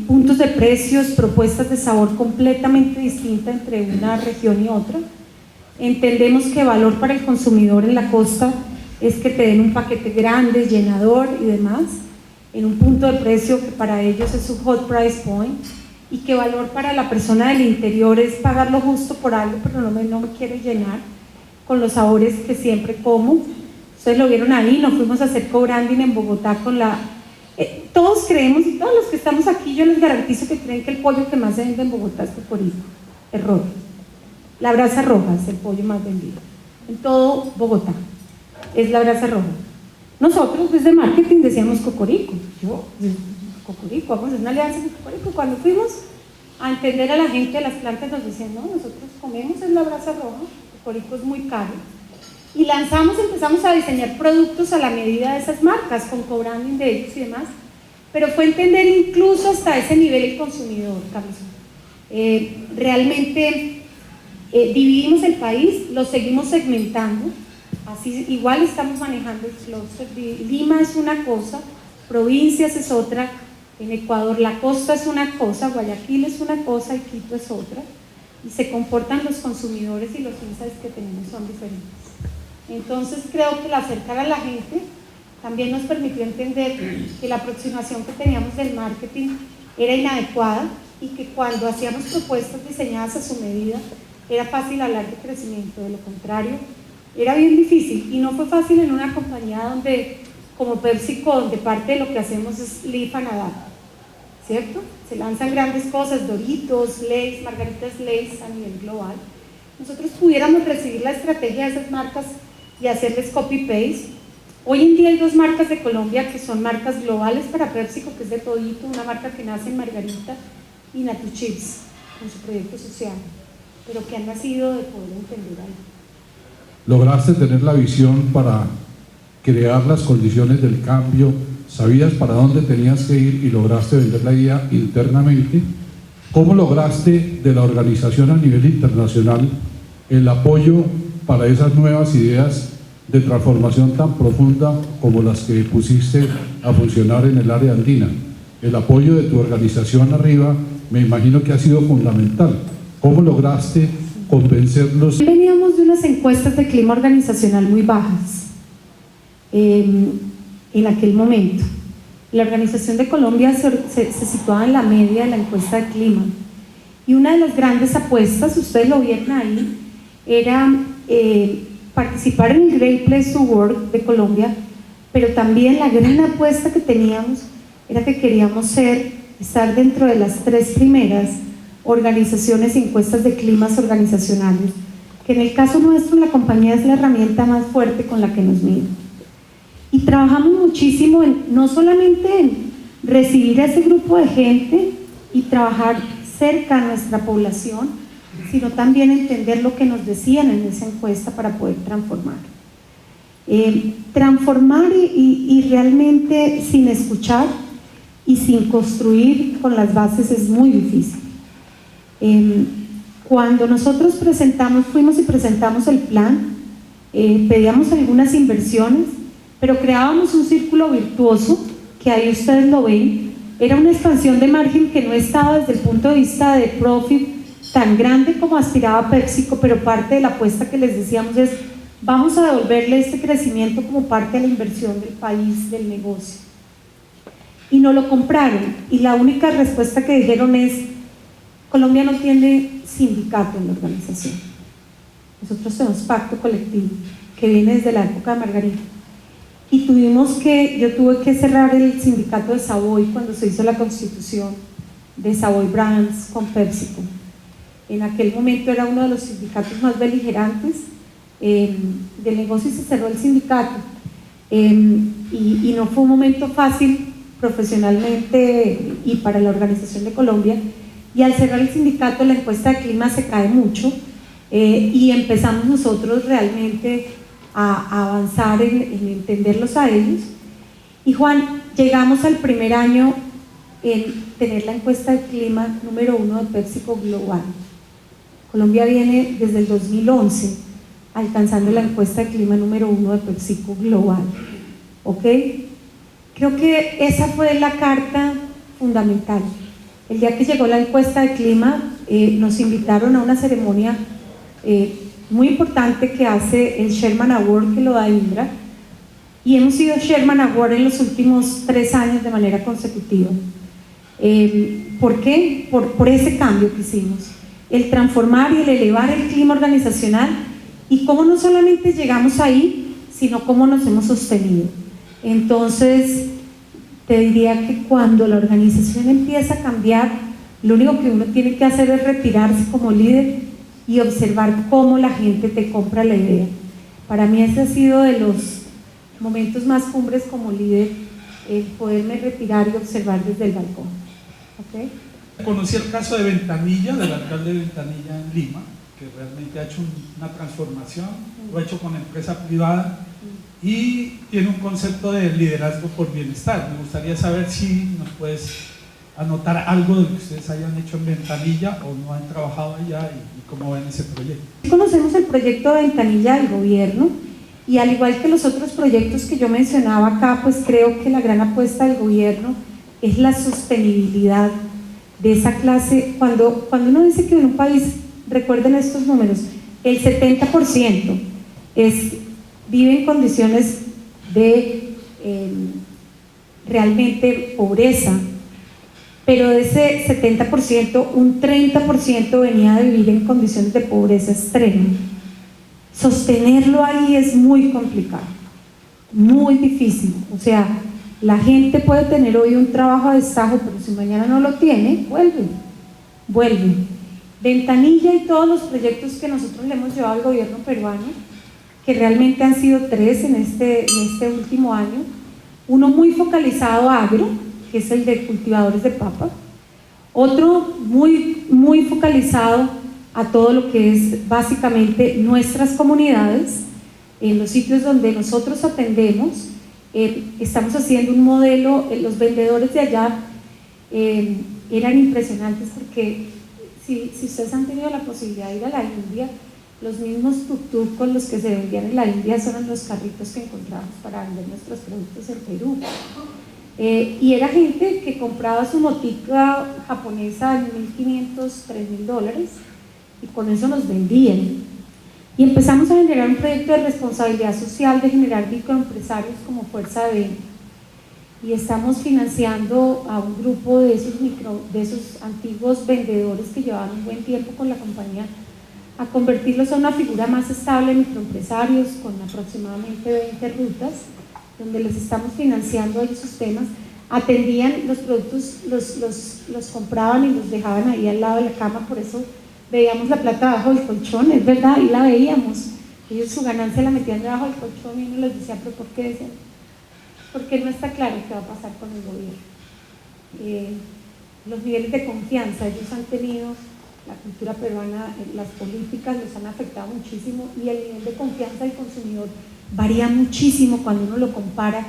puntos de precios, propuestas de sabor completamente distintas entre una región y otra. Entendemos que valor para el consumidor en la costa es que te den un paquete grande, llenador y demás, en un punto de precio que para ellos es un hot price point, y que valor para la persona del interior es pagar lo justo por algo, pero no me quiero llenar con los sabores que siempre como. Ustedes lo vieron ahí, nos fuimos a hacer co-branding en Bogotá con la... todos creemos, y todos los que estamos aquí, yo les garantizo que creen que el pollo que más se vende en Bogotá es cocorico. Error. La brasa roja es el pollo más vendido en todo Bogotá, es la brasa roja. Nosotros desde marketing decíamos cocorico. Cocorico, vamos a hacer una alianza con cocorico. Cuando fuimos a entender a la gente de las plantas, nos decían: no, nosotros comemos en la brasa roja, cocorico es muy caro. Y empezamos a diseñar productos a la medida de esas marcas, con co-branding de ellos y demás, pero fue entender incluso hasta ese nivel el consumidor, Carlos. Realmente dividimos el país, lo seguimos segmentando, así igual estamos manejando el cluster. Lima es una cosa, provincias es otra, en Ecuador la costa es una cosa, Guayaquil es una cosa y Quito es otra, y se comportan los consumidores y los insights que tenemos son diferentes. Entonces creo que el acercar a la gente también nos permitió entender que la aproximación que teníamos del marketing era inadecuada, y que cuando hacíamos propuestas diseñadas a su medida era fácil hablar de crecimiento. De lo contrario, era bien difícil, y no fue fácil en una compañía donde, como PepsiCo, donde parte de lo que hacemos es live and adapt, ¿cierto? Se lanzan grandes cosas, Doritos, Lay's, Margaritas Lay's a nivel global. Nosotros pudiéramos recibir la estrategia de esas marcas y hacerles copy-paste, Hoy en día hay dos marcas de Colombia que son marcas globales para PepsiCo, que es de Todito, una marca que nace en Margarita, y Natuchips, con su proyecto social, pero que han nacido de poder entender ahí. Lograste tener la visión para crear las condiciones del cambio, sabías para dónde tenías que ir y lograste vender la idea internamente. ¿Cómo lograste de la organización a nivel internacional el apoyo para esas nuevas ideas de transformación tan profunda como las que pusiste a funcionar en el área andina? El apoyo de tu organización arriba me imagino que ha sido fundamental. ¿Cómo lograste convencerlos? Veníamos de unas encuestas de clima organizacional muy bajas en aquel momento. La Organización de Colombia se situaba en la media de la encuesta de clima, y una de las grandes apuestas, ustedes lo vieron ahí, era participar en el Great Place to Work de Colombia, pero también la gran apuesta que teníamos era que queríamos estar dentro de las 3 primeras organizaciones y encuestas de climas organizacionales, que en el caso nuestro la compañía es la herramienta más fuerte con la que nos miden. Y trabajamos muchísimo no solamente en recibir a ese grupo de gente y trabajar cerca a nuestra población, sino también entender lo que nos decían en esa encuesta para poder transformar. Transformar y realmente sin escuchar y sin construir con las bases es muy difícil. Cuando nosotros fuimos y presentamos el plan, pedíamos algunas inversiones, pero creábamos un círculo virtuoso, que ahí ustedes lo ven. Era una expansión de margen que no estaba desde el punto de vista de profit tan grande como aspiraba PepsiCo, pero parte de la apuesta que les decíamos es: vamos a devolverle este crecimiento como parte de la inversión del país, del negocio. Y no lo compraron, y la única respuesta que dijeron es: Colombia no tiene sindicato en la organización, nosotros tenemos pacto colectivo que viene desde la época de Margarita. Y yo tuve que cerrar el sindicato de Savoy cuando se hizo la constitución de Savoy Brands con PepsiCo. En aquel momento era uno de los sindicatos más beligerantes del negocio, y se cerró el sindicato. Y no fue un momento fácil profesionalmente y para la organización de Colombia. Y al cerrar el sindicato, la encuesta de clima se cae mucho, y empezamos nosotros realmente a avanzar en entenderlos a ellos. Y Juan, llegamos al primer año en tener la encuesta de clima número 1 de PepsiCo global. Colombia viene desde el 2011 alcanzando la encuesta de clima número 1 de PepsiCo global. ¿Ok? Creo que esa fue la carta fundamental. El día que llegó la encuesta de clima, nos invitaron a una ceremonia muy importante que hace el Sherman Award, que lo da Indra, y hemos sido Sherman Award en los últimos 3 años de manera consecutiva. ¿Por qué? Por ese cambio que hicimos, el transformar y el elevar el clima organizacional, y cómo no solamente llegamos ahí, sino cómo nos hemos sostenido. Entonces, te diría que cuando la organización empieza a cambiar, lo único que uno tiene que hacer es retirarse como líder y observar cómo la gente te compra la idea. Para mí ese ha sido de los momentos más cumbres como líder, el poderme retirar y observar desde el balcón. ¿Okay? Conocí el caso de Ventanilla, del alcalde de Ventanilla en Lima, que realmente ha hecho una transformación, lo ha hecho con empresa privada y tiene un concepto de liderazgo por bienestar. Me gustaría saber si nos puedes anotar algo de lo que ustedes hayan hecho en Ventanilla o no han trabajado allá, y cómo ven ese proyecto. Conocemos el proyecto de Ventanilla del gobierno, y al igual que los otros proyectos que yo mencionaba acá, pues creo que la gran apuesta del gobierno es la sostenibilidad de esa clase. Cuando uno dice que en un país, recuerden estos números, el 70% vive en condiciones de realmente pobreza, pero de ese 70%, un 30% venía de vivir en condiciones de pobreza extrema. Sostenerlo ahí es muy complicado, muy difícil. O sea, la gente puede tener hoy un trabajo de destajo, pero si mañana no lo tiene, vuelve. Ventanilla y todos los proyectos que nosotros le hemos llevado al gobierno peruano que realmente han sido 3 en este último año. Uno muy focalizado a agro, que es el de cultivadores de papa. Otro muy focalizado a todo lo que es básicamente nuestras comunidades, en los sitios donde nosotros atendemos. Estamos haciendo un modelo, los vendedores de allá eran impresionantes porque si ustedes han tenido la posibilidad de ir a la India, los mismos tuk-tuk con los que se vendían en la India son los carritos que encontramos para vender nuestros productos en Perú. Y era gente que compraba su motica japonesa en $1.500, $3.000 y con eso nos vendían. Y empezamos a generar un proyecto de responsabilidad social, de generar microempresarios como fuerza de venta. Y estamos financiando a un grupo de esos antiguos vendedores que llevaban un buen tiempo con la compañía, a convertirlos a una figura más estable de microempresarios con aproximadamente 20 rutas, donde les estamos financiando esos temas. Atendían los productos, los compraban y los dejaban ahí al lado de la cama, por eso veíamos la plata debajo del colchón, es verdad, y la veíamos. Ellos su ganancia la metían debajo del colchón y uno les decía, pero ¿por qué? Decían, porque no está claro qué va a pasar con el gobierno. Los niveles de confianza, ellos han tenido, la cultura peruana, las políticas los han afectado muchísimo y el nivel de confianza del consumidor varía muchísimo cuando uno lo compara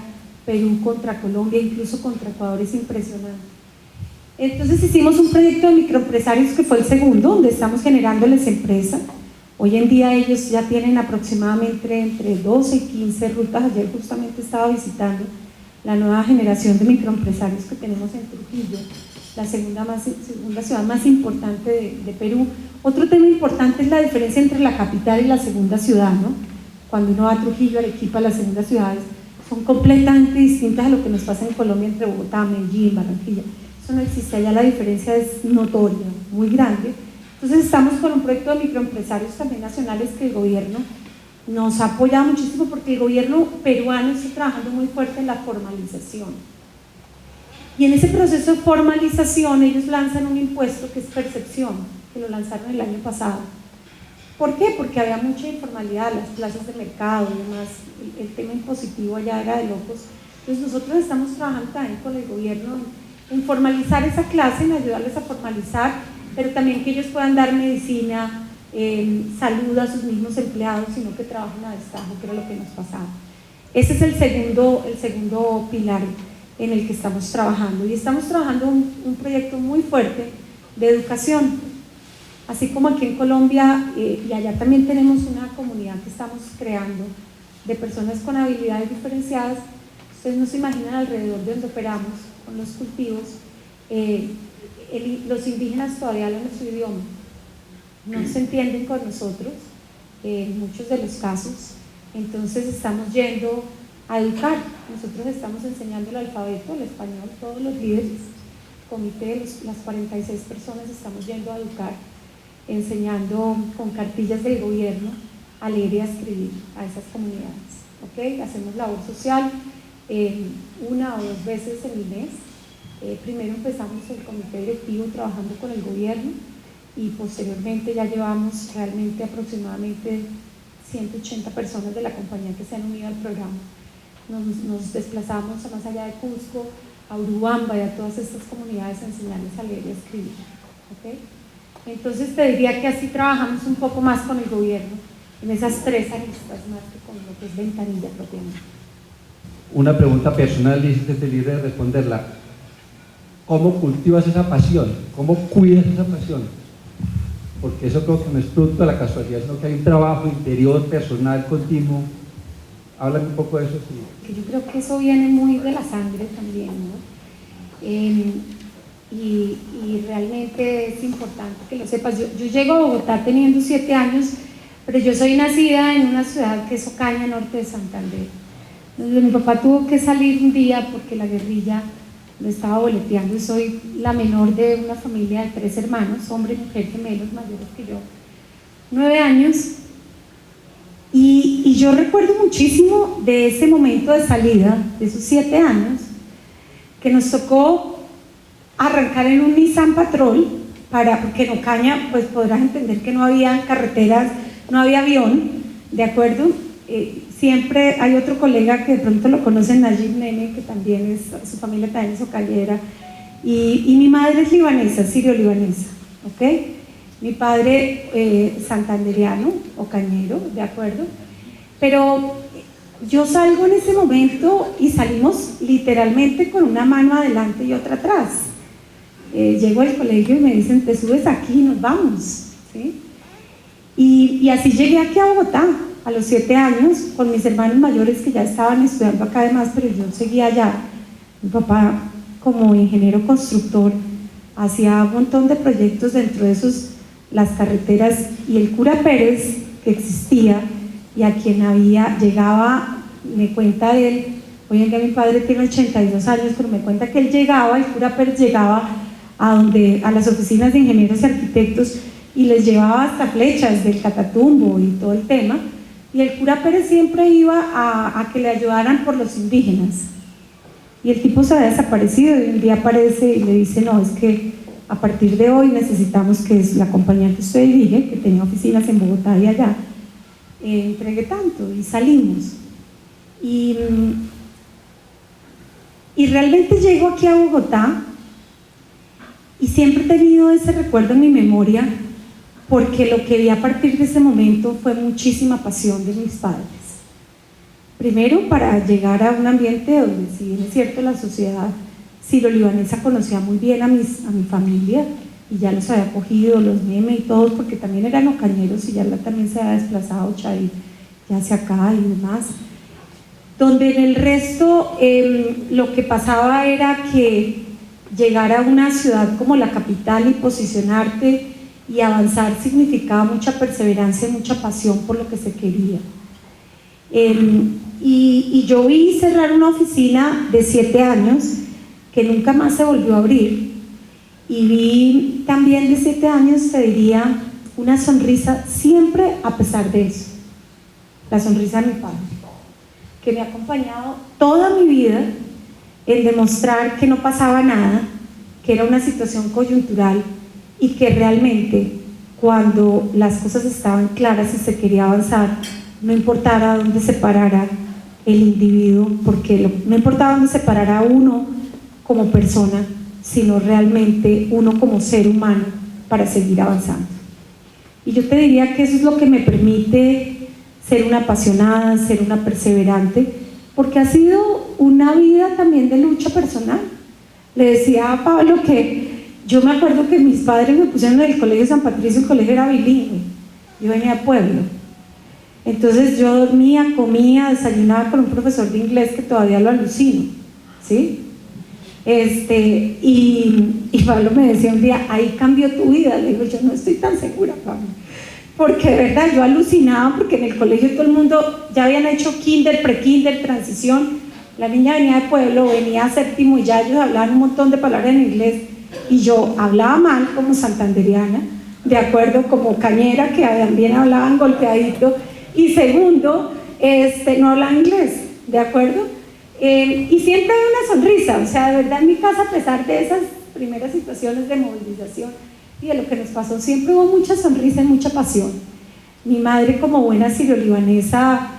Perú contra Colombia, incluso contra Ecuador, es impresionante. Entonces hicimos un proyecto de microempresarios que fue el segundo, donde estamos generándoles empresa. Hoy en día ellos ya tienen aproximadamente entre 12 y 15 rutas. Ayer justamente estaba visitando la nueva generación de microempresarios que tenemos en Trujillo, la segunda ciudad más importante de Perú. Otro tema importante es la diferencia entre la capital y la segunda ciudad, ¿no? Cuando uno va a Trujillo, Arequipa, las segundas ciudades son completamente distintas a lo que nos pasa en Colombia entre Bogotá, Medellín, Barranquilla. Eso no existe, allá la diferencia es notoria, muy grande. Entonces estamos con un proyecto de microempresarios también nacionales que el gobierno nos ha apoyado muchísimo, porque el gobierno peruano está trabajando muy fuerte en la formalización. Y en ese proceso de formalización ellos lanzan un impuesto que es percepción, que lo lanzaron el año pasado. ¿Por qué? Porque había mucha informalidad, las plazas de mercado y demás, el tema impositivo allá era de locos. Entonces nosotros estamos trabajando también con el gobierno en formalizar esa clase, en ayudarles a formalizar, pero también que ellos puedan dar medicina, salud a sus mismos empleados, sino que trabajen a destajo, que era lo que nos pasaba. Ese es el segundo pilar en el que estamos trabajando, y estamos trabajando un proyecto muy fuerte de educación, así como aquí en Colombia, y allá también tenemos una comunidad que estamos creando de personas con habilidades diferenciadas. Ustedes no se imaginan alrededor de donde operamos con los cultivos, los indígenas todavía hablan nuestro idioma, no se entienden con nosotros en muchos de los casos. Entonces estamos yendo a educar, nosotros estamos enseñando el alfabeto, el español, todos los líderes, el comité, las 46 personas estamos yendo a educar, enseñando con cartillas del gobierno a leer y a escribir a esas comunidades, ¿ok? Hacemos labor social 1 o 2 veces en el mes. Primero empezamos el comité directivo trabajando con el gobierno y posteriormente ya llevamos realmente aproximadamente 180 personas de la compañía que se han unido al programa. Nos desplazamos a más allá de Cusco, a Urubamba y a todas estas comunidades a enseñarles a leer y a escribir, ¿okay? Entonces te diría que así trabajamos un poco más con el gobierno en esas 3 aristas más que con lo que es ventanilla propiamente. Una pregunta personal y esté libre de responderla. ¿Cómo cultivas esa pasión? ¿Cómo cuidas esa pasión? Porque eso creo que no es producto de la casualidad, sino que hay un trabajo interior, personal, continuo. Háblame un poco de eso. Sí. Yo creo que eso viene muy de la sangre también, ¿no? Y realmente es importante que lo sepas. Yo llego a Bogotá teniendo 7 años, pero yo soy nacida en una ciudad que es Ocaña, norte de Santander. Entonces, mi papá tuvo que salir un día porque la guerrilla lo estaba boleteando, y soy la menor de una familia de 3 hermanos, hombre y mujer, gemelos mayores que yo, 9 años, y yo recuerdo muchísimo de ese momento de salida, de esos 7 años, que nos tocó arrancar en un Nissan Patrol, porque en Ocaña, pues podrás entender que no había carreteras, no había avión, ¿de acuerdo? siempre hay otro colega que de pronto lo conocen, Najib Nene, que también es, su familia también es ocallera, y mi madre es libanesa, sirio-libanesa, ¿ok? Mi padre santanderiano, ocañero, ¿de acuerdo? Pero yo salgo en ese momento y salimos literalmente con una mano adelante y otra atrás. Llego al colegio y me dicen, te subes aquí y nos vamos, ¿sí? Y así llegué aquí a Bogotá, a los 7 años, con mis hermanos mayores que ya estaban estudiando acá además, pero yo seguía allá. Mi papá, como ingeniero constructor, hacía un montón de proyectos, dentro de esos las carreteras, y el cura Pérez, que existía, y a quien llegaba, me cuenta él, hoy en día mi padre tiene 82 años, pero me cuenta que él llegaba, el cura Pérez llegaba a las oficinas de ingenieros y arquitectos y les llevaba hasta flechas del Catatumbo y todo el tema, y el cura Pérez siempre iba a que le ayudaran por los indígenas, y el tipo se había desaparecido, y un día aparece y le dice, no, es que a partir de hoy necesitamos que la compañía que usted dirige, que tenía oficinas en Bogotá y allá, entregue tanto, y salimos. Y realmente llego aquí a Bogotá y siempre he tenido ese recuerdo en mi memoria, porque lo que vi a partir de ese momento fue muchísima pasión de mis padres. Primero, para llegar a un ambiente donde, si bien es cierto, la sociedad siro-libanesa conocía muy bien a mi familia y ya los había acogido, los Meme y todos, porque también eran ocañeros y ya también se había desplazado Chair ya hacia acá y demás. Donde en el resto lo que pasaba era que llegar a una ciudad como la capital y posicionarte y avanzar significaba mucha perseverancia y mucha pasión por lo que se quería. Y yo vi cerrar una oficina de 7 años que nunca más se volvió a abrir, y vi también de 7 años, te diría, una sonrisa siempre a pesar de eso, la sonrisa de mi padre, que me ha acompañado toda mi vida en demostrar que no pasaba nada, que era una situación coyuntural y que realmente cuando las cosas estaban claras y se quería avanzar, no importara dónde se parara el individuo, porque no importaba dónde se parara uno como persona, sino realmente uno como ser humano para seguir avanzando. Y yo te diría que eso es lo que me permite ser una apasionada, ser una perseverante, porque ha sido una vida también de lucha personal. Le decía a Pablo que yo me acuerdo que mis padres me pusieron en el colegio San Patricio, el colegio era bilingüe, yo venía de pueblo. Entonces yo dormía, comía, desayunaba con un profesor de inglés que todavía lo alucino, ¿sí? Y Pablo me decía un día, ahí cambió tu vida. Le digo, yo no estoy tan segura, Pablo, porque de verdad yo alucinaba, porque en el colegio todo el mundo ya habían hecho kinder, pre-kinder, transición. La niña venía de pueblo, venía a séptimo y ya ellos hablaban un montón de palabras en inglés y yo hablaba mal como santanderiana, de acuerdo, como cañera, que también hablaban golpeadito, y segundo, no hablaba inglés, de acuerdo. Y siempre hay una sonrisa, o sea, de verdad en mi casa, a pesar de esas primeras situaciones de movilización y de lo que nos pasó, siempre hubo mucha sonrisa y mucha pasión. Mi madre, como buena sirio-libanesa,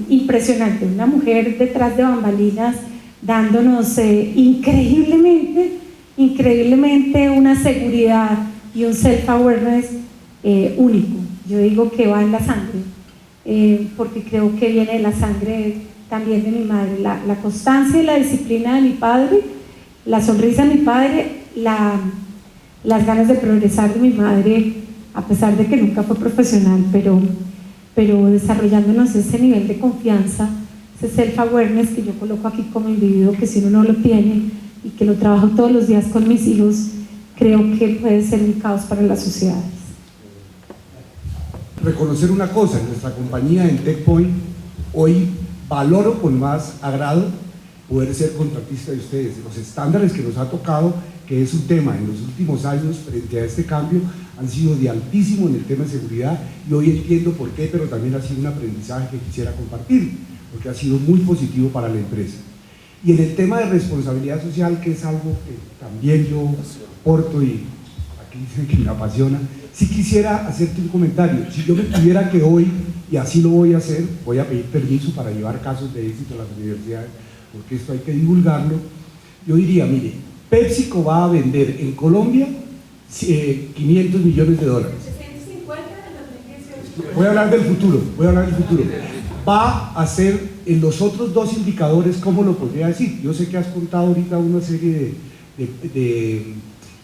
impresionante, una mujer detrás de bambalinas, dándonos increíblemente una seguridad y un self-awareness único. Yo digo que va en la sangre, porque creo que viene de la sangre también de mi madre, la constancia y la disciplina de mi padre, la sonrisa de mi padre, las ganas de progresar de mi madre, a pesar de que nunca fue profesional, pero desarrollándonos ese nivel de confianza, ese self-awareness que yo coloco aquí como individuo, que si uno no lo tiene y que lo trabajo todos los días con mis hijos, creo que puede ser un caos para las sociedades. Reconocer una cosa, en nuestra compañía en TechPoint, hoy valoro con más agrado poder ser contratista de ustedes. Los estándares que nos ha tocado, que es un tema en los últimos años frente a este cambio, han sido de altísimo en el tema de seguridad, y hoy entiendo por qué, pero también ha sido un aprendizaje que quisiera compartir, porque ha sido muy positivo para la empresa. Y en el tema de responsabilidad social, que es algo que también yo aporto y que dicen que me apasiona, sí quisiera hacerte un comentario. Si yo me tuviera que hoy, y así lo voy a hacer, voy a pedir permiso para llevar casos de éxito a las universidades, porque esto hay que divulgarlo, yo diría, mire, PepsiCo va a vender en Colombia 500 millones de dólares. Voy a hablar del futuro, Va a hacer en los otros dos indicadores, ¿cómo lo podría decir? Yo sé que has contado ahorita una serie de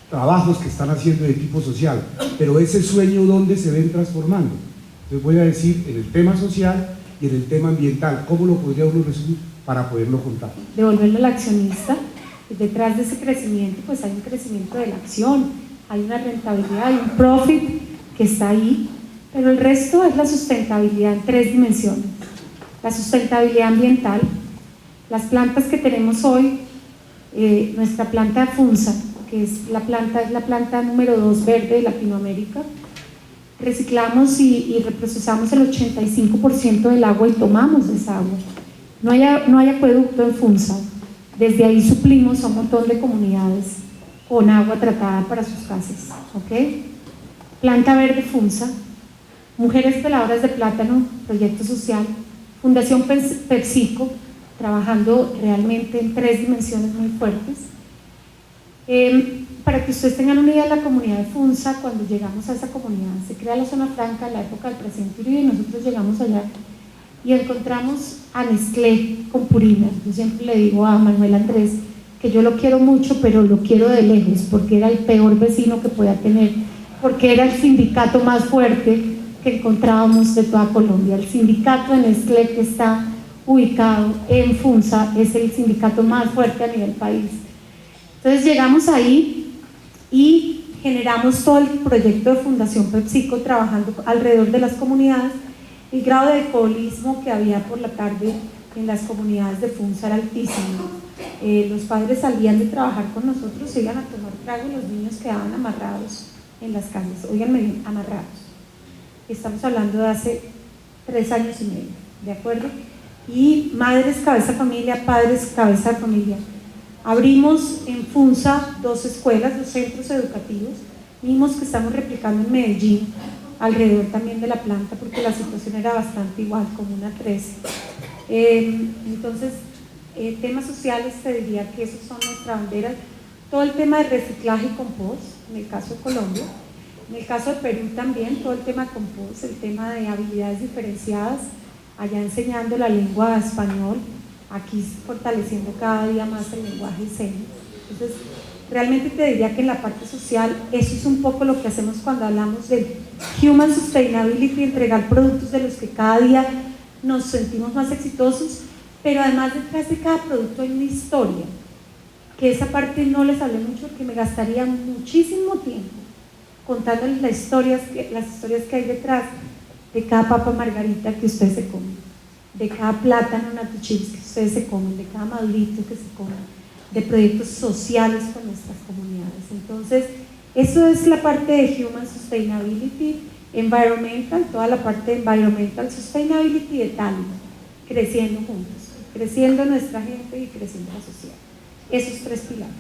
trabajos que están haciendo de tipo social, pero ese sueño, ¿dónde se ven transformando? Entonces voy a decir en el tema social y en el tema ambiental, ¿cómo lo podría uno resumir para poderlo contar? Devolverlo al accionista. Detrás de ese crecimiento pues hay un crecimiento de la acción, hay una rentabilidad, hay un profit que está ahí, pero el resto es la sustentabilidad en 3 dimensiones. La sustentabilidad ambiental, las plantas que tenemos hoy, nuestra planta Funza, que es la planta número 2 verde de Latinoamérica, reciclamos y reprocesamos el 85% del agua y tomamos esa agua. No hay acueducto en Funza. Desde ahí suplimos a un montón de comunidades con agua tratada para sus casas, ¿ok? Planta Verde Funza, Mujeres Peladoras de Plátano, proyecto social, Fundación PepsiCo, trabajando realmente en 3 dimensiones muy fuertes. Para que ustedes tengan una idea de la comunidad de Funza, cuando llegamos a esa comunidad, se crea la zona franca en la época del presidente Uribe y nosotros llegamos allá y encontramos a Nestlé con Purina. Yo siempre le digo a Manuel Andrés que yo lo quiero mucho, pero lo quiero de lejos, porque era el peor vecino que podía tener, porque era el sindicato más fuerte que encontrábamos de toda Colombia. El sindicato de Nestlé, que está ubicado en Funza, es el sindicato más fuerte a nivel país. Entonces llegamos ahí y generamos todo el proyecto de Fundación PepsiCo, trabajando alrededor de las comunidades. El grado de alcoholismo que había por la tarde en las comunidades de Funza era altísimo. Los padres salían de trabajar con nosotros, se iban a tomar trago y los niños quedaban amarrados en las calles, óiganme bien, amarrados. Estamos hablando de hace 3 años y medio, ¿de acuerdo? Y madres cabeza familia, padres cabeza familia. Abrimos en Funza 2 escuelas, 2 centros educativos, mismos que estamos replicando en Medellín, alrededor también de la planta, porque la situación era bastante igual, como una 13. Entonces, temas sociales, te diría que esos son nuestra bandera. Todo el tema de reciclaje y compost, en el caso de Colombia. En el caso de Perú también, todo el tema de compost, el tema de habilidades diferenciadas, allá enseñando la lengua español, aquí fortaleciendo cada día más el lenguaje y señas. Entonces, realmente te diría que en la parte social, eso es un poco lo que hacemos cuando hablamos de Human Sustainability, entregar productos de los que cada día nos sentimos más exitosos, pero además detrás de cada producto hay una historia, que esa parte no les hablé mucho, porque me gastaría muchísimo tiempo contándoles las historias que hay detrás de cada papa margarita que ustedes se comen, de cada plátano nacho chips que ustedes se comen, de cada madurito que se comen, de proyectos sociales con nuestras comunidades. Entonces, eso es la parte de Human Sustainability, Environmental, toda la parte de Environmental Sustainability de Talent, creciendo juntos, creciendo nuestra gente y creciendo la sociedad. Esos 3 pilares.